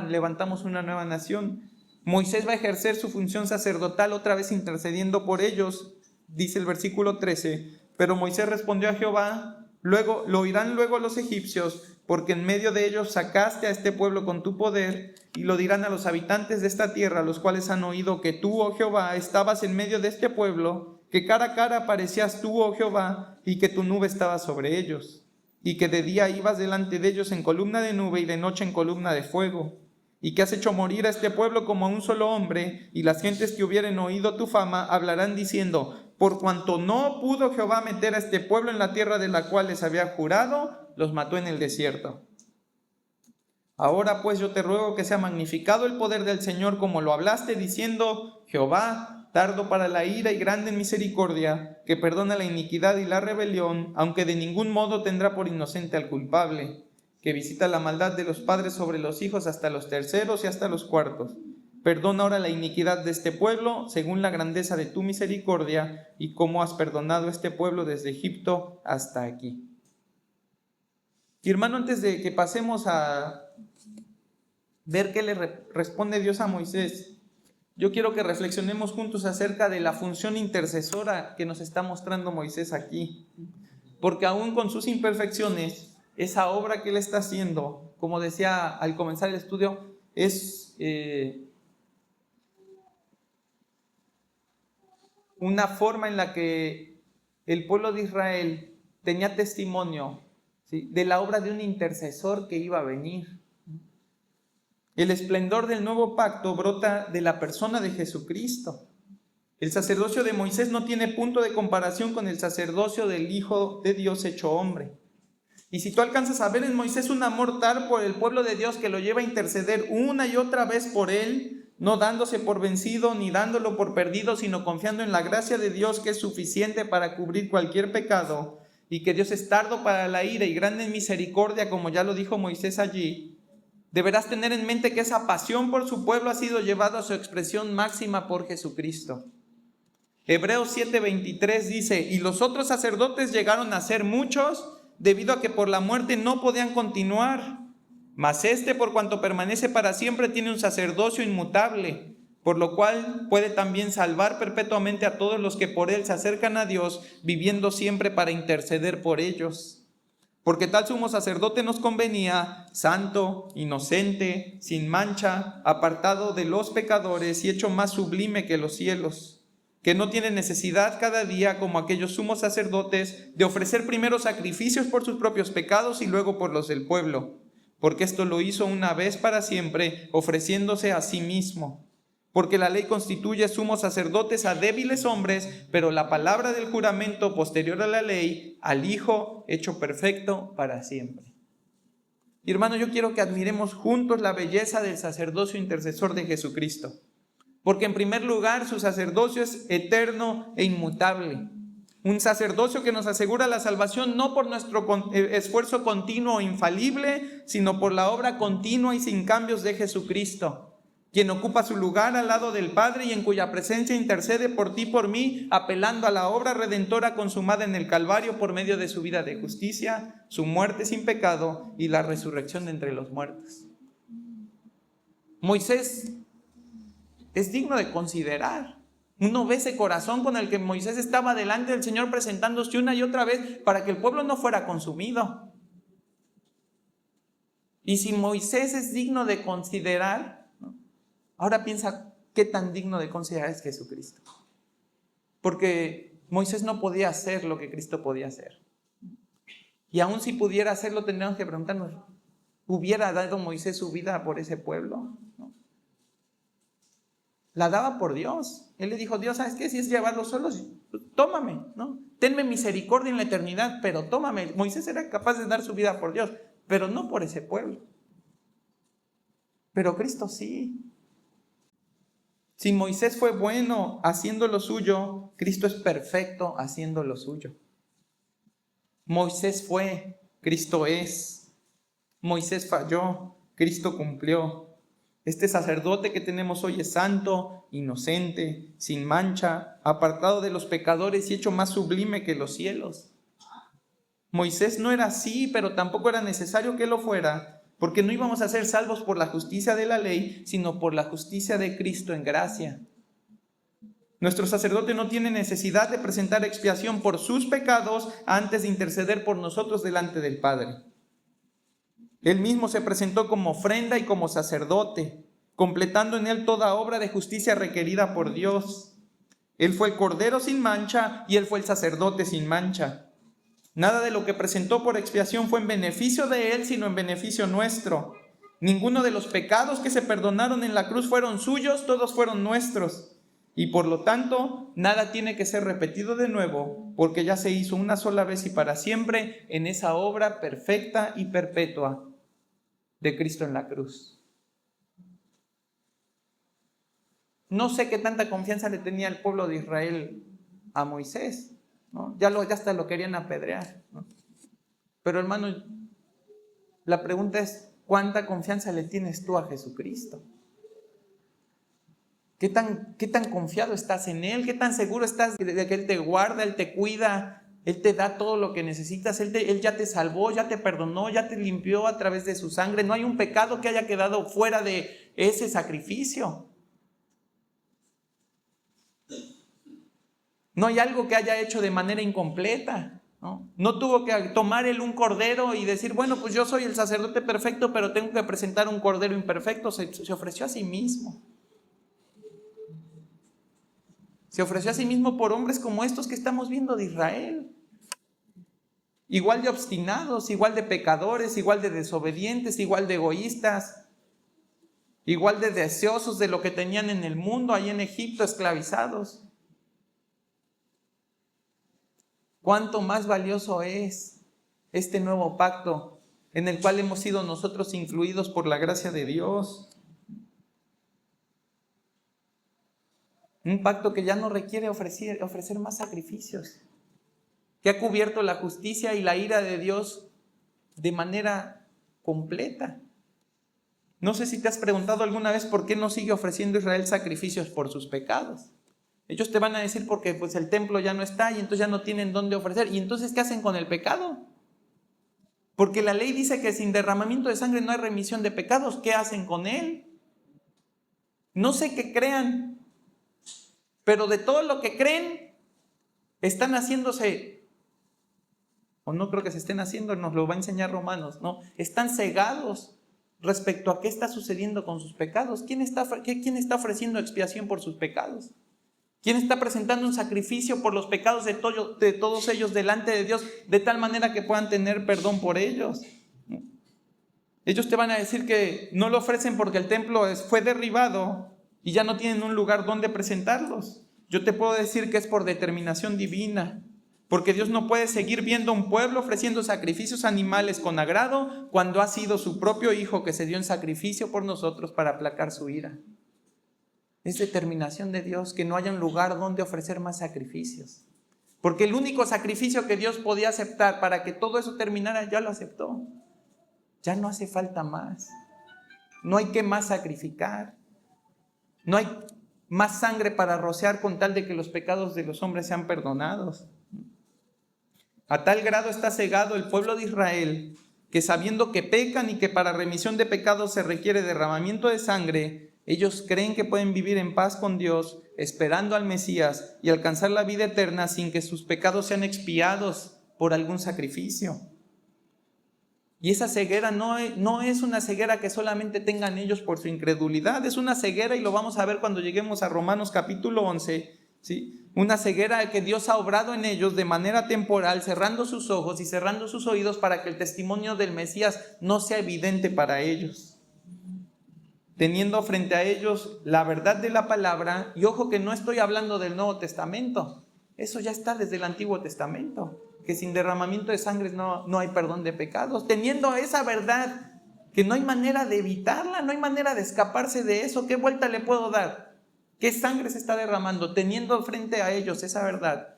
Levantamos una nueva nación. Moisés va a ejercer su función sacerdotal otra vez intercediendo por ellos, dice el versículo 13. Pero Moisés respondió a Jehová, lo oirán luego los egipcios, porque en medio de ellos sacaste a este pueblo con tu poder, y lo dirán a los habitantes de esta tierra, los cuales han oído que tú, oh Jehová, estabas en medio de este pueblo, que cara a cara aparecías tú, oh Jehová, y que tu nube estaba sobre ellos, y que de día ibas delante de ellos en columna de nube y de noche en columna de fuego, y que has hecho morir a este pueblo como a un solo hombre, y las gentes que hubieren oído tu fama hablarán diciendo, por cuanto no pudo Jehová meter a este pueblo en la tierra de la cual les había jurado, los mató en el desierto. Ahora pues yo te ruego que sea magnificado el poder del Señor como lo hablaste, diciendo, Jehová, tardo para la ira y grande en misericordia, que perdona la iniquidad y la rebelión, aunque de ningún modo tendrá por inocente al culpable, que visita la maldad de los padres sobre los hijos hasta los terceros y hasta los cuartos. Perdona ahora la iniquidad de este pueblo, según la grandeza de tu misericordia, y cómo has perdonado a este pueblo desde Egipto hasta aquí. Y hermano, antes de que pasemos a ver qué le responde Dios a Moisés, yo quiero que reflexionemos juntos acerca de la función intercesora que nos está mostrando Moisés aquí. Porque aún con sus imperfecciones, esa obra que él está haciendo, como decía al comenzar el estudio, es una forma en la que el pueblo de Israel tenía testimonio, ¿sí?, de la obra de un intercesor que iba a venir. El esplendor del nuevo pacto brota de la persona de Jesucristo. El sacerdocio de Moisés no tiene punto de comparación con el sacerdocio del Hijo de Dios hecho hombre. Y si tú alcanzas a ver en Moisés un amor tal por el pueblo de Dios que lo lleva a interceder una y otra vez por él, no dándose por vencido ni dándolo por perdido, sino confiando en la gracia de Dios que es suficiente para cubrir cualquier pecado, y que Dios es tardo para la ira y grande en misericordia, como ya lo dijo Moisés allí, deberás tener en mente que esa pasión por su pueblo ha sido llevada a su expresión máxima por Jesucristo. Hebreos 7:23 dice: y los otros sacerdotes llegaron a ser muchos, debido a que por la muerte no podían continuar. Mas este, por cuanto permanece para siempre, tiene un sacerdocio inmutable, por lo cual puede también salvar perpetuamente a todos los que por él se acercan a Dios, viviendo siempre para interceder por ellos. Porque tal sumo sacerdote nos convenía, santo, inocente, sin mancha, apartado de los pecadores y hecho más sublime que los cielos, que no tiene necesidad cada día, como aquellos sumos sacerdotes, de ofrecer primero sacrificios por sus propios pecados y luego por los del pueblo, porque esto lo hizo una vez para siempre, ofreciéndose a sí mismo. Porque la ley constituye sumos sacerdotes a débiles hombres, pero la palabra del juramento posterior a la ley, al Hijo hecho perfecto para siempre. Y hermano, yo quiero que admiremos juntos la belleza del sacerdocio intercesor de Jesucristo. Porque en primer lugar su sacerdocio es eterno e inmutable. Un sacerdocio que nos asegura la salvación no por nuestro esfuerzo continuo e infalible, sino por la obra continua y sin cambios de Jesucristo, quien ocupa su lugar al lado del Padre y en cuya presencia intercede por ti y por mí, apelando a la obra redentora consumada en el Calvario por medio de su vida de justicia, su muerte sin pecado y la resurrección de entre los muertos. Moisés es digno de considerar. Uno ve ese corazón con el que Moisés estaba delante del Señor presentándose una y otra vez para que el pueblo no fuera consumido. Y si Moisés es digno de considerar, ¿no? Ahora piensa qué tan digno de considerar es Jesucristo. Porque Moisés no podía hacer lo que Cristo podía hacer. Y aun si pudiera hacerlo, tendríamos que preguntarnos, ¿hubiera dado Moisés su vida por ese pueblo? ¿No? La daba por Dios. Él le dijo: Dios, ¿sabes qué? Si es llevarlos solos, tómame, ¿no? Tenme misericordia en la eternidad, pero tómame. Moisés era capaz de dar su vida por Dios, pero no por ese pueblo. Pero Cristo sí. Si Moisés fue bueno haciendo lo suyo, Cristo es perfecto haciendo lo suyo. Moisés fue, Cristo es. Moisés falló, Cristo cumplió. Este sacerdote que tenemos hoy es santo, inocente, sin mancha, apartado de los pecadores y hecho más sublime que los cielos. Moisés no era así, pero tampoco era necesario que lo fuera, porque no íbamos a ser salvos por la justicia de la ley, sino por la justicia de Cristo en gracia. Nuestro sacerdote no tiene necesidad de presentar expiación por sus pecados antes de interceder por nosotros delante del Padre. Él mismo se presentó como ofrenda y como sacerdote, completando en él toda obra de justicia requerida por Dios. Él fue el cordero sin mancha y él fue el sacerdote sin mancha. Nada de lo que presentó por expiación fue en beneficio de él, sino en beneficio nuestro. Ninguno de los pecados que se perdonaron en la cruz fueron suyos, todos fueron nuestros. Y por lo tanto, nada tiene que ser repetido de nuevo, porque ya se hizo una sola vez y para siempre en esa obra perfecta y perpetua de Cristo en la cruz. No sé qué tanta confianza le tenía el pueblo de Israel a Moisés, ¿no? Ya hasta lo querían apedrear, ¿no? Pero hermano, la pregunta es, ¿cuánta confianza le tienes tú a Jesucristo? ¿Qué tan confiado estás en Él? ¿Qué tan seguro estás de que Él te guarda, Él te cuida, Él te da todo lo que necesitas? Él ya te salvó, ya te perdonó, ya te limpió a través de su sangre. No hay un pecado que haya quedado fuera de ese sacrificio. No hay algo que haya hecho de manera incompleta, ¿no? No tuvo que tomar Él un cordero y decir, bueno, pues yo soy el sacerdote perfecto, pero tengo que presentar un cordero imperfecto. Se ofreció a sí mismo. Se ofreció a sí mismo por hombres como estos que estamos viendo de Israel. Igual de obstinados, igual de pecadores, igual de desobedientes, igual de egoístas. igual de deseosos de lo que tenían en el mundo, ahí en Egipto, esclavizados. ¿Cuánto más valioso es este nuevo pacto en el cual hemos sido nosotros incluidos por la gracia de Dios? Un pacto que ya no requiere ofrecer más sacrificios, que ha cubierto la justicia y la ira de Dios de manera completa. No sé si te has preguntado alguna vez por qué no sigue ofreciendo Israel sacrificios por sus pecados. Ellos te van a decir porque pues el templo ya no está y entonces ya no tienen dónde ofrecer. ¿Y entonces qué hacen con el pecado? Porque la ley dice que sin derramamiento de sangre no hay remisión de pecados. ¿Qué hacen con él? No sé qué crean, pero de todo lo que creen, están haciéndose, o no creo que se estén haciendo, nos lo va a enseñar Romanos, ¿no? Están cegados respecto a qué está sucediendo con sus pecados. ¿Quién está ofreciendo expiación por sus pecados? ¿Quién está presentando un sacrificio por los pecados de todos ellos delante de Dios, de tal manera que puedan tener perdón por ellos? Ellos te van a decir que no lo ofrecen porque el templo fue derribado y ya no tienen un lugar donde presentarlos. Yo te puedo decir que es por determinación divina, porque Dios no puede seguir viendo a un pueblo ofreciendo sacrificios animales con agrado cuando ha sido su propio Hijo que se dio en sacrificio por nosotros para aplacar su ira. Es determinación de Dios que no haya un lugar donde ofrecer más sacrificios. Porque el único sacrificio que Dios podía aceptar para que todo eso terminara, ya lo aceptó. Ya no hace falta más. No hay que más sacrificar. No hay más sangre para rociar con tal de que los pecados de los hombres sean perdonados. A tal grado está cegado el pueblo de Israel que sabiendo que pecan y que para remisión de pecados se requiere derramamiento de sangre, ellos creen que pueden vivir en paz con Dios, esperando al Mesías y alcanzar la vida eterna sin que sus pecados sean expiados por algún sacrificio. Y esa ceguera no es una ceguera que solamente tengan ellos por su incredulidad, es una ceguera, y lo vamos a ver cuando lleguemos a Romanos capítulo 11, ¿sí? Una ceguera que Dios ha obrado en ellos de manera temporal, cerrando sus ojos y cerrando sus oídos para que el testimonio del Mesías no sea evidente para ellos. Teniendo frente a ellos la verdad de la palabra, y ojo que no estoy hablando del Nuevo Testamento, eso ya está desde el Antiguo Testamento, que sin derramamiento de sangre no hay perdón de pecados. Teniendo esa verdad, que no hay manera de evitarla, no hay manera de escaparse de eso, ¿qué vuelta le puedo dar? ¿Qué sangre se está derramando? Teniendo frente a ellos esa verdad,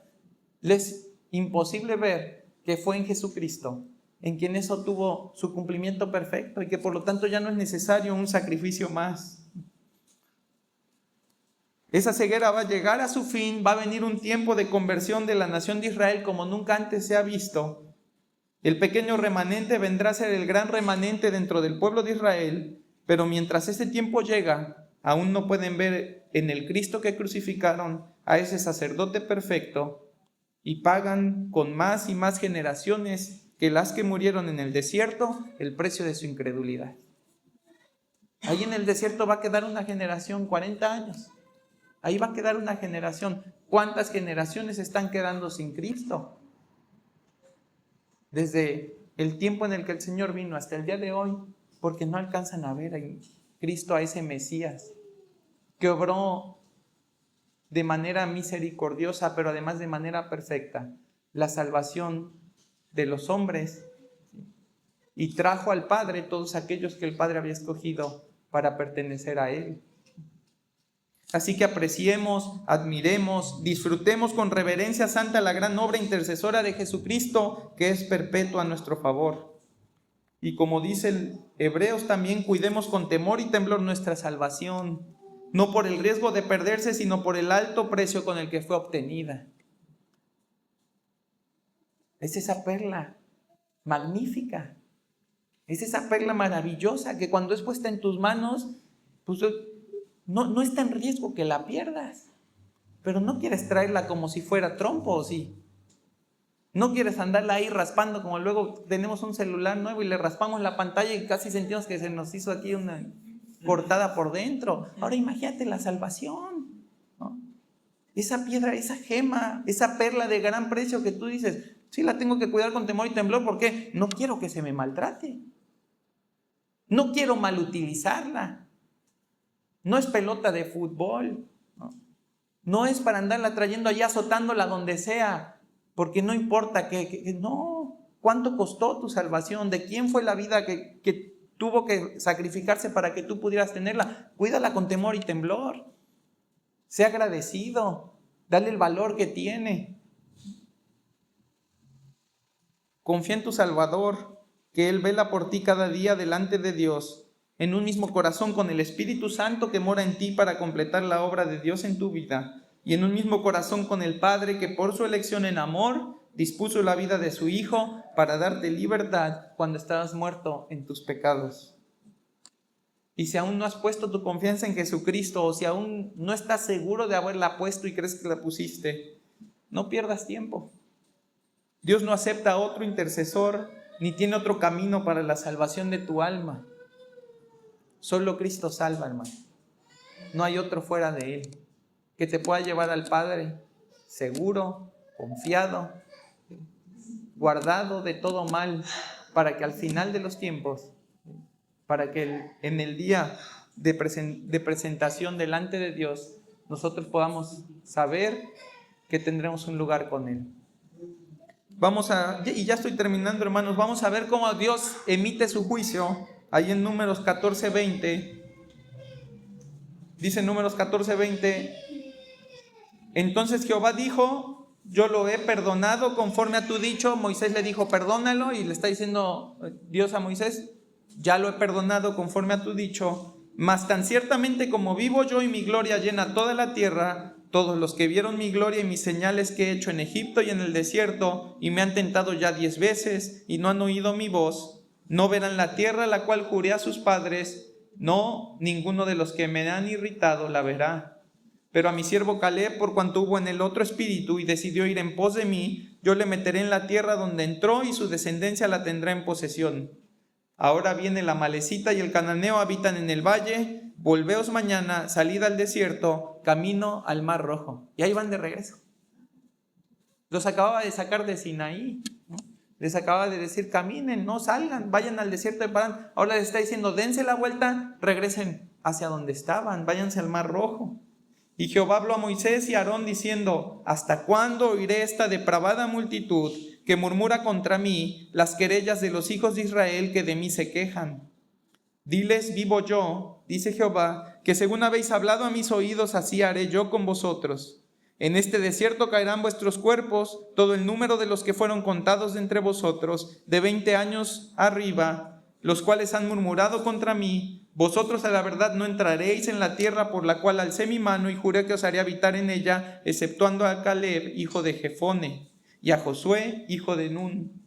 les es imposible ver que fue en Jesucristo en quien eso tuvo su cumplimiento perfecto y que por lo tanto ya no es necesario un sacrificio más. Esa ceguera va a llegar a su fin, va a venir un tiempo de conversión de la nación de Israel como nunca antes se ha visto. El pequeño remanente vendrá a ser el gran remanente dentro del pueblo de Israel, pero mientras ese tiempo llega, aún no pueden ver en el Cristo que crucificaron a ese sacerdote perfecto y pagan con más y más generaciones que las que murieron en el desierto el precio de su incredulidad. Ahí en el desierto va a quedar una generación, 40 años. Ahí va a quedar una generación. ¿Cuántas generaciones están quedando sin Cristo? Desde el tiempo en el que el Señor vino hasta el día de hoy, porque no alcanzan a ver en Cristo a ese Mesías que obró de manera misericordiosa, pero además de manera perfecta, la salvación de los hombres, y trajo al Padre todos aquellos que el Padre había escogido para pertenecer a Él. Así que apreciemos, admiremos, disfrutemos con reverencia santa la gran obra intercesora de Jesucristo, que es perpetua a nuestro favor. Y como dice el Hebreos también, cuidemos con temor y temblor nuestra salvación, no por el riesgo de perderse, sino por el alto precio con el que fue obtenida. Es esa perla magnífica, es esa perla maravillosa que cuando es puesta en tus manos, pues no está en riesgo que la pierdas, pero no quieres traerla como si fuera trompo, ¿sí? No quieres andarla ahí raspando, como luego tenemos un celular nuevo y le raspamos la pantalla y casi sentimos que se nos hizo aquí una cortada por dentro. Ahora imagínate la salvación, ¿no? Esa piedra, esa gema, esa perla de gran precio que tú dices, sí la tengo que cuidar con temor y temblor porque no quiero que se me maltrate. No quiero malutilizarla. No es pelota de fútbol. No es para andarla trayendo allá, azotándola donde sea, porque no importa no. ¿Cuánto costó tu salvación? ¿De quién fue la vida que tuvo que sacrificarse para que tú pudieras tenerla? Cuídala con temor y temblor. Sea agradecido. Dale el valor que tiene. Confía en tu Salvador, que Él vela por ti cada día delante de Dios, en un mismo corazón con el Espíritu Santo que mora en ti para completar la obra de Dios en tu vida, y en un mismo corazón con el Padre que por su elección en amor dispuso la vida de su Hijo para darte libertad cuando estabas muerto en tus pecados. Y si aún no has puesto tu confianza en Jesucristo, o si aún no estás seguro de haberla puesto y crees que la pusiste, no pierdas tiempo. Dios no acepta a otro intercesor, ni tiene otro camino para la salvación de tu alma. Solo Cristo salva, hermano. No hay otro fuera de Él que te pueda llevar al Padre seguro, confiado, guardado de todo mal, para que al final de los tiempos, para que en el día de presentación delante de Dios, nosotros podamos saber que tendremos un lugar con Él. Y ya estoy terminando, hermanos, vamos a ver cómo Dios emite su juicio, ahí en Números 14:20, dice Números 14:20, entonces Jehová dijo, yo lo he perdonado conforme a tu dicho. Moisés le dijo, perdónalo, y le está diciendo Dios a Moisés, ya lo he perdonado conforme a tu dicho, mas tan ciertamente como vivo yo y mi gloria llena toda la tierra, todos los que vieron mi gloria y mis señales que he hecho en Egipto y en el desierto, y me han tentado ya 10 veces, y no han oído mi voz, no verán la tierra la cual juré a sus padres, no, ninguno de los que me han irritado la verá. Pero a mi siervo Caleb, por cuanto hubo en él otro espíritu y decidió ir en pos de mí, yo le meteré en la tierra donde entró y su descendencia la tendrá en posesión. Ahora viene la Amalecita y el Cananeo habitan en el valle, volveos mañana, salid al desierto, camino al Mar Rojo. Y ahí van de regreso. Los acababa de sacar de Sinaí, ¿no? Les acababa de decir, caminen, no salgan, vayan al desierto de Parán. Ahora les está diciendo, dense la vuelta, regresen hacia donde estaban, váyanse al Mar Rojo. Y Jehová habló a Moisés y a Aarón diciendo, ¿hasta cuándo oiré esta depravada multitud que murmura contra mí las querellas de los hijos de Israel que de mí se quejan? Diles, vivo yo, dice Jehová, que según habéis hablado a mis oídos, así haré yo con vosotros. En este desierto caerán vuestros cuerpos, todo el número de los que fueron contados de entre vosotros, de 20 años arriba, los cuales han murmurado contra mí. Vosotros a la verdad no entraréis en la tierra por la cual alcé mi mano y juré que os haré habitar en ella, exceptuando a Caleb, hijo de Jefone, y a Josué, hijo de Nun.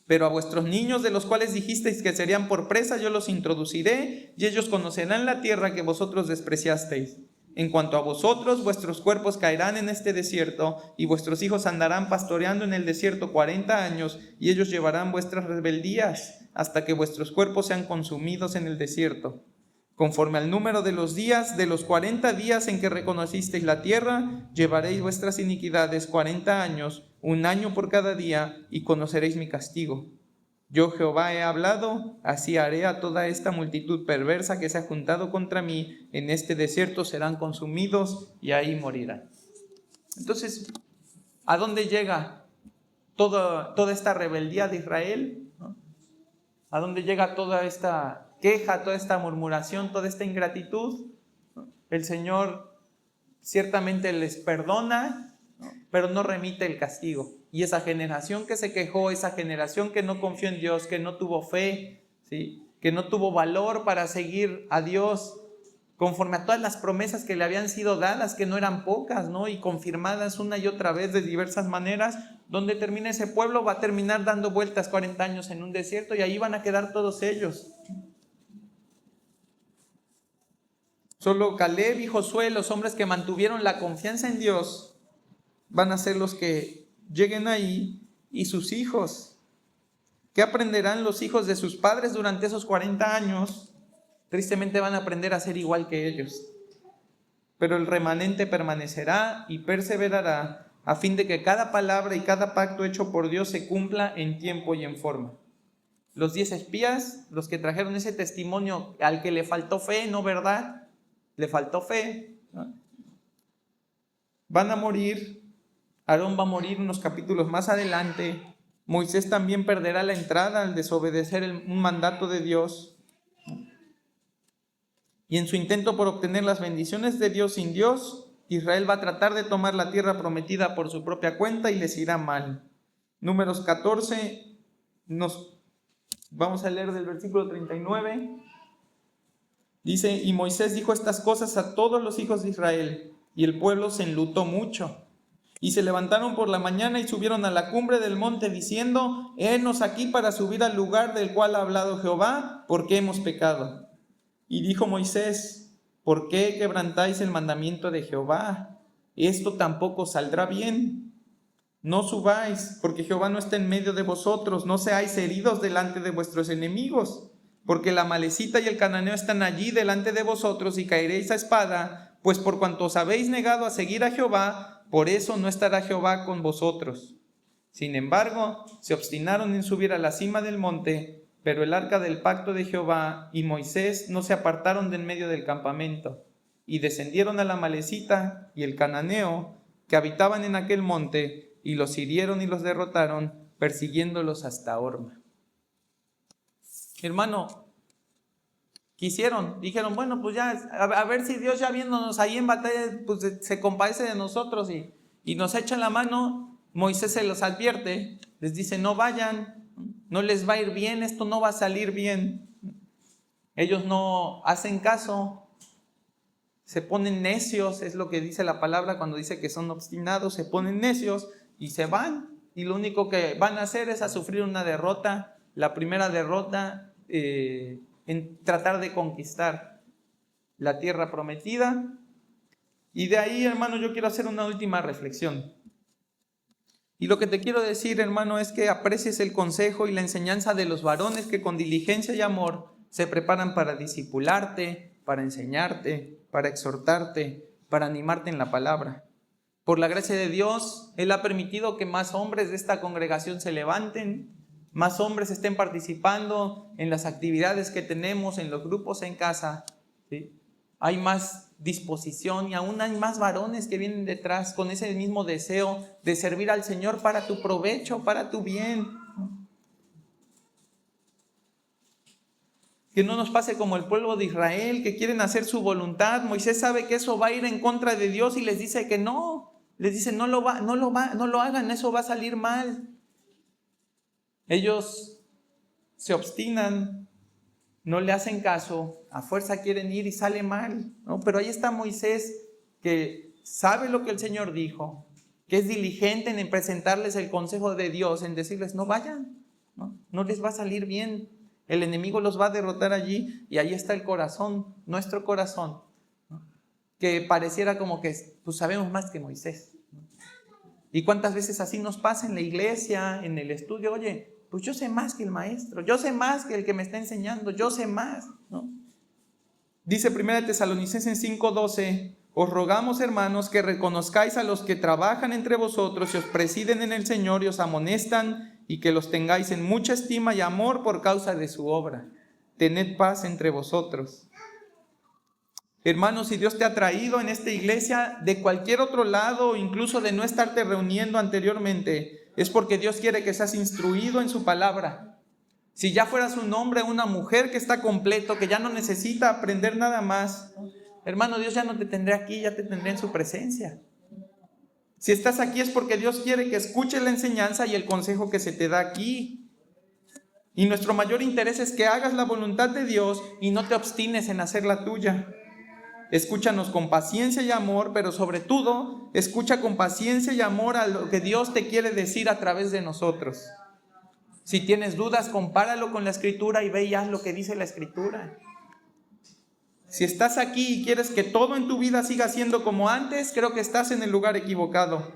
Pero a vuestros niños, de los cuales dijisteis que serían por presa, yo los introduciré, y ellos conocerán la tierra que vosotros despreciasteis. En cuanto a vosotros, vuestros cuerpos caerán en este desierto, y vuestros hijos andarán pastoreando en el desierto 40 años, y ellos llevarán vuestras rebeldías, hasta que vuestros cuerpos sean consumidos en el desierto. Conforme al número de los días, de los 40 días en que reconocisteis la tierra, llevaréis vuestras iniquidades 40 años, 1 año por cada día, y conoceréis mi castigo. Yo Jehová he hablado, así haré a toda esta multitud perversa que se ha juntado contra mí, en este desierto serán consumidos y ahí morirán. Entonces, ¿a dónde llega toda esta rebeldía de Israel? ¿A dónde llega toda esta queja, toda esta murmuración, toda esta ingratitud? El Señor ciertamente les perdona, pero no remite el castigo. Y esa generación que se quejó, esa generación que no confió en Dios, que no tuvo fe, ¿sí?, que no tuvo valor para seguir a Dios conforme a todas las promesas que le habían sido dadas, que no eran pocas, ¿no?, y confirmadas una y otra vez de diversas maneras. Donde termina ese pueblo va a terminar dando vueltas 40 años en un desierto, y ahí van a quedar todos ellos. Solo Caleb y Josué, los hombres que mantuvieron la confianza en Dios, van a ser los que lleguen ahí. Y sus hijos, ¿qué aprenderán los hijos de sus padres durante esos 40 años? Tristemente van a aprender a ser igual que ellos. Pero el remanente permanecerá y perseverará, a fin de que cada palabra y cada pacto hecho por Dios se cumpla en tiempo y en forma. Los 10 espías, los que trajeron ese testimonio al que le faltó fe, no verdad, le faltó fe, ¿no? Van a morir, Aarón va a morir unos capítulos más adelante, Moisés también perderá la entrada al desobedecer un mandato de Dios. Y en su intento por obtener las bendiciones de Dios sin Dios, Israel va a tratar de tomar la tierra prometida por su propia cuenta y les irá mal. Números 14, vamos a leer del versículo 39. Dice, y Moisés dijo estas cosas a todos los hijos de Israel, y el pueblo se enlutó mucho. Y se levantaron por la mañana y subieron a la cumbre del monte diciendo, henos aquí para subir al lugar del cual ha hablado Jehová, porque hemos pecado. Y dijo Moisés, ¿por qué quebrantáis el mandamiento de Jehová? Esto tampoco saldrá bien. No subáis, porque Jehová no está en medio de vosotros, no seáis heridos delante de vuestros enemigos, porque la Amalecita y el Cananeo están allí delante de vosotros y caeréis a espada, pues por cuanto os habéis negado a seguir a Jehová, por eso no estará Jehová con vosotros. Sin embargo, se obstinaron en subir a la cima del monte, pero el arca del pacto de Jehová y Moisés no se apartaron de en medio del campamento, y descendieron a la Amalecita y el Cananeo, que habitaban en aquel monte, y los hirieron y los derrotaron, persiguiéndolos hasta Horma. Hermano, dijeron, bueno, pues ya, a ver si Dios ya viéndonos ahí en batalla, pues se compadece de nosotros y nos echa la mano. Moisés se los advierte, les dice, no vayan, no les va a ir bien, esto no va a salir bien. Ellos no hacen caso, se ponen necios, es lo que dice la palabra cuando dice que son obstinados, se ponen necios y se van. Y lo único que van a hacer es a sufrir una derrota, la primera derrota en tratar de conquistar la tierra prometida. Y de ahí, hermano, yo quiero hacer una última reflexión. Y lo que te quiero decir, hermano, es que aprecies el consejo y la enseñanza de los varones que con diligencia y amor se preparan para discipularte, para enseñarte, para exhortarte, para animarte en la palabra. Por la gracia de Dios, Él ha permitido que más hombres de esta congregación se levanten, más hombres estén participando en las actividades que tenemos, en los grupos en casa, ¿sí? Hay más disposición y aún hay más varones que vienen detrás con ese mismo deseo de servir al Señor para tu provecho, para tu bien. Que no nos pase como el pueblo de Israel, que quieren hacer su voluntad. Moisés sabe que eso va a ir en contra de Dios y les dice que no. Les dice, no lo hagan, eso va a salir mal. Ellos se obstinan, no le hacen caso, a fuerza quieren ir y sale mal, ¿no? Pero ahí está Moisés, que sabe lo que el Señor dijo, que es diligente en presentarles el consejo de Dios, en decirles, no vayan, no les va a salir bien, el enemigo los va a derrotar allí. Y ahí está el corazón, nuestro corazón, ¿no? Que pareciera como que pues sabemos más que Moisés, ¿no? Y cuántas veces así nos pasa en la iglesia, en el estudio, oye, pues yo sé más que el maestro, yo sé más que el que me está enseñando, yo sé más, ¿no? Dice 1 Tesalonicenses 5:12, os rogamos, hermanos, que reconozcáis a los que trabajan entre vosotros y os presiden en el Señor y os amonestan, y que los tengáis en mucha estima y amor por causa de su obra. Tened paz entre vosotros. Hermanos, si Dios te ha traído en esta iglesia de cualquier otro lado, incluso de no estarte reuniendo anteriormente, es porque Dios quiere que seas instruido en su palabra. Si ya fueras un hombre o una mujer que está completo, que ya no necesita aprender nada más, hermano, Dios ya no te tendrá aquí, ya te tendrá en su presencia. Si estás aquí es porque Dios quiere que escuches la enseñanza y el consejo que se te da aquí. Y nuestro mayor interés es que hagas la voluntad de Dios y no te obstines en hacer la tuya. Escúchanos con paciencia y amor, pero sobre todo, escucha con paciencia y amor a lo que Dios te quiere decir a través de nosotros. Si tienes dudas, compáralo con la Escritura y ve y haz lo que dice la Escritura. Si estás aquí y quieres que todo en tu vida siga siendo como antes, creo que estás en el lugar equivocado.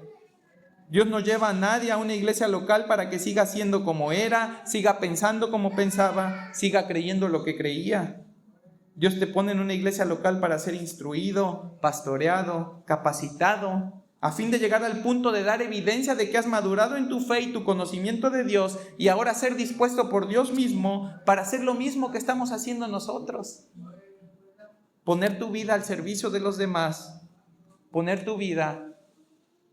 Dios no lleva a nadie a una iglesia local para que siga siendo como era, siga pensando como pensaba, siga creyendo lo que creía. Dios te pone en una iglesia local para ser instruido, pastoreado, capacitado, a fin de llegar al punto de dar evidencia de que has madurado en tu fe y tu conocimiento de Dios, y ahora ser dispuesto por Dios mismo para hacer lo mismo que estamos haciendo nosotros. poner tu vida al servicio de los demás, poner tu vida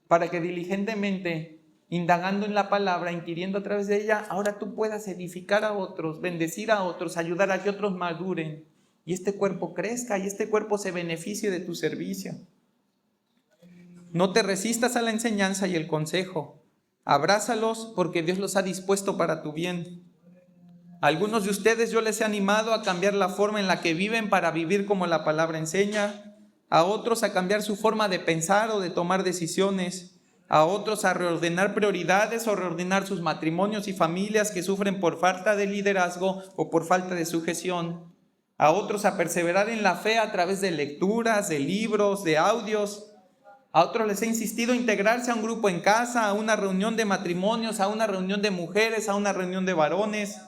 para que diligentemente, indagando en la palabra, inquiriendo a través de ella, ahora tú puedas edificar a otros, bendecir a otros, ayudar a que otros maduren y este cuerpo crezca y este cuerpo se beneficie de tu servicio. No te resistas a la enseñanza y el consejo. Abrázalos porque Dios los ha dispuesto para tu bien. A algunos de ustedes yo les he animado a cambiar la forma en la que viven para vivir como la palabra enseña. A otros a cambiar su forma de pensar o de tomar decisiones. A otros a reordenar prioridades o reordenar sus matrimonios y familias que sufren por falta de liderazgo o por falta de sujeción. A otros a perseverar en la fe a través de lecturas, de libros, de audios. A otros les he insistido a integrarse a un grupo en casa, a una reunión de matrimonios, a una reunión de mujeres, a una reunión de varones.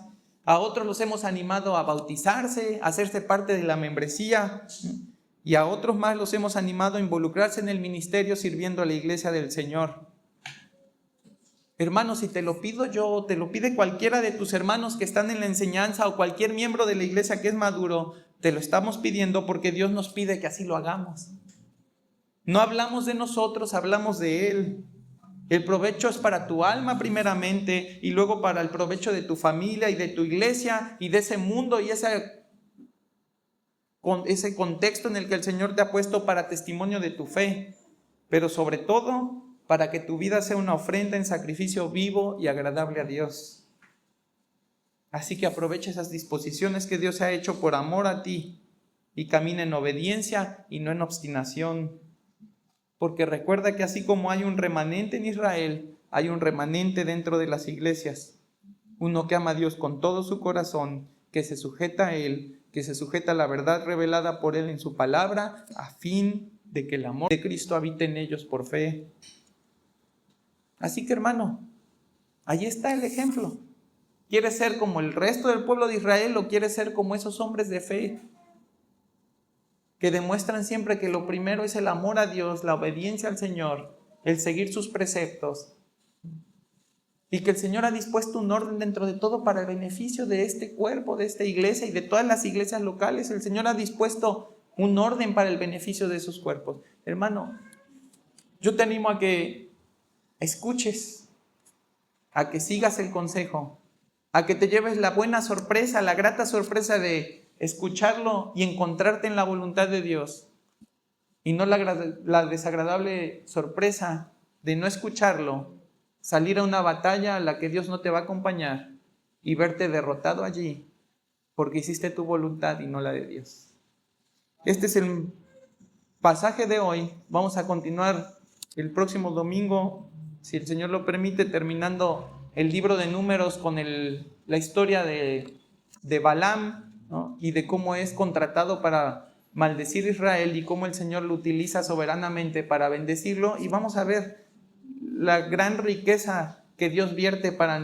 A otros los hemos animado a bautizarse, a hacerse parte de la membresía. Y a otros más los hemos animado a involucrarse en el ministerio sirviendo a la iglesia del Señor. Hermanos, si te lo pido yo, te lo pide cualquiera de tus hermanos que están en la enseñanza o cualquier miembro de la iglesia que es maduro, te lo estamos pidiendo porque Dios nos pide que así lo hagamos. No hablamos de nosotros, hablamos de Él. El provecho es para tu alma primeramente y luego para el provecho de tu familia y de tu iglesia y de ese mundo y ese contexto en el que el Señor te ha puesto para testimonio de tu fe. Pero sobre todo, para que tu vida sea una ofrenda en sacrificio vivo y agradable a Dios. Así que aprovecha esas disposiciones que Dios ha hecho por amor a ti y camina en obediencia y no en obstinación. Porque recuerda que así como hay un remanente en Israel, hay un remanente dentro de las iglesias. Uno que ama a Dios con todo su corazón, que se sujeta a Él, que se sujeta a la verdad revelada por Él en su palabra, a fin de que el amor de Cristo habite en ellos por fe. Así que, hermano, ahí está el ejemplo. ¿Quieres ser como el resto del pueblo de Israel o quieres ser como esos hombres de fe que demuestran siempre que lo primero es el amor a Dios, la obediencia al Señor, el seguir sus preceptos, y que el Señor ha dispuesto un orden dentro de todo para el beneficio de este cuerpo, de esta iglesia y de todas las iglesias locales? El Señor ha dispuesto un orden para el beneficio de esos cuerpos. Hermano, yo te animo a que escuches, a que sigas el consejo, a que te lleves la buena sorpresa, la grata sorpresa de escucharlo y encontrarte en la voluntad de Dios, y no la desagradable sorpresa de no escucharlo, salir a una batalla a la que Dios no te va a acompañar y verte derrotado allí porque hiciste tu voluntad y no la de Dios. Este es el pasaje de hoy. Vamos a continuar el próximo domingo, si el Señor lo permite, terminando el libro de Números con la historia de Balaam, ¿no? Y de cómo es contratado para maldecir a Israel y cómo el Señor lo utiliza soberanamente para bendecirlo. Y vamos a ver la gran riqueza que Dios vierte para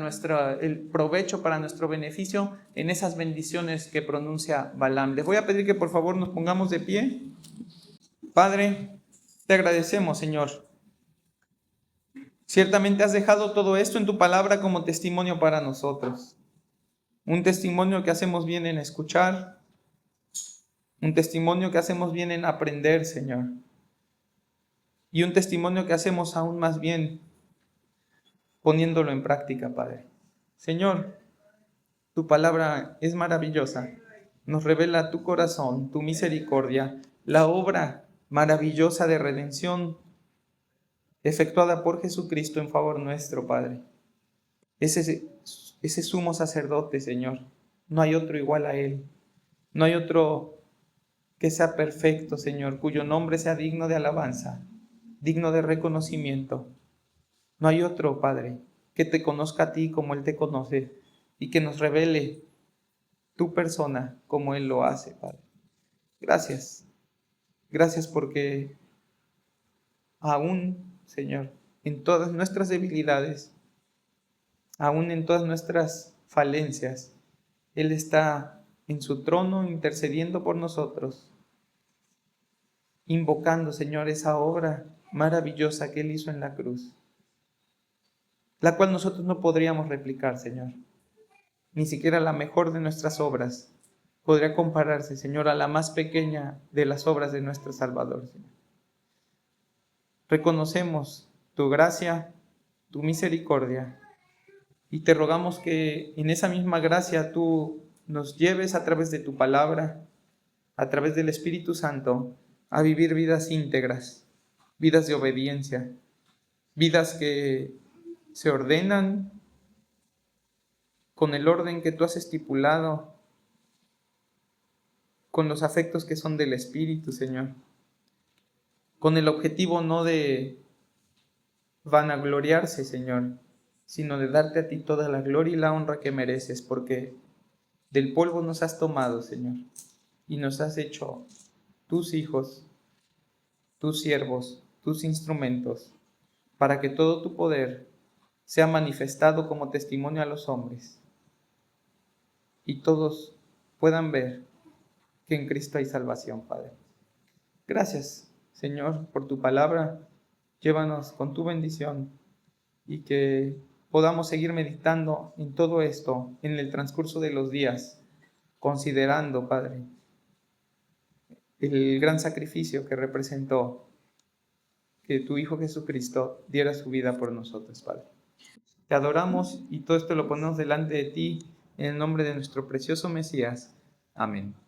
el provecho, para nuestro beneficio en esas bendiciones que pronuncia Balaam. Les voy a pedir que por favor nos pongamos de pie. Padre, te agradecemos, Señor. Ciertamente has dejado todo esto en tu palabra como testimonio para nosotros. Un testimonio que hacemos bien en escuchar, un testimonio que hacemos bien en aprender, Señor, y un testimonio que hacemos aún más bien poniéndolo en práctica, Padre. Señor, tu palabra es maravillosa, nos revela tu corazón, tu misericordia, la obra maravillosa de redención efectuada por Jesucristo en favor nuestro, Padre. Ese sumo sacerdote, Señor, no hay otro igual a Él. No hay otro que sea perfecto, Señor, cuyo nombre sea digno de alabanza, digno de reconocimiento. No hay otro, Padre, que te conozca a ti como Él te conoce y que nos revele tu persona como Él lo hace, Padre. Gracias. Gracias porque aún, Señor, en todas nuestras debilidades, aún en todas nuestras falencias, Él está en su trono intercediendo por nosotros, invocando, Señor, esa obra maravillosa que Él hizo en la cruz, la cual nosotros no podríamos replicar, Señor, ni siquiera la mejor de nuestras obras podría compararse, Señor, a la más pequeña de las obras de nuestro Salvador, Señor. Reconocemos tu gracia, tu misericordia, y te rogamos que en esa misma gracia tú nos lleves a través de tu palabra, a través del Espíritu Santo, a vivir vidas íntegras, vidas de obediencia, vidas que se ordenan con el orden que tú has estipulado, con los afectos que son del Espíritu, Señor, con el objetivo no de vanagloriarse, Señor, sino de darte a ti toda la gloria y la honra que mereces, porque del polvo nos has tomado, Señor, y nos has hecho tus hijos, tus siervos, tus instrumentos, para que todo tu poder sea manifestado como testimonio a los hombres, y todos puedan ver que en Cristo hay salvación, Padre. Gracias, Señor, por tu palabra. Llévanos con tu bendición y que podamos seguir meditando en todo esto en el transcurso de los días, considerando, Padre, el gran sacrificio que representó que tu Hijo Jesucristo diera su vida por nosotros, Padre. Te adoramos y todo esto lo ponemos delante de ti en el nombre de nuestro precioso Mesías. Amén.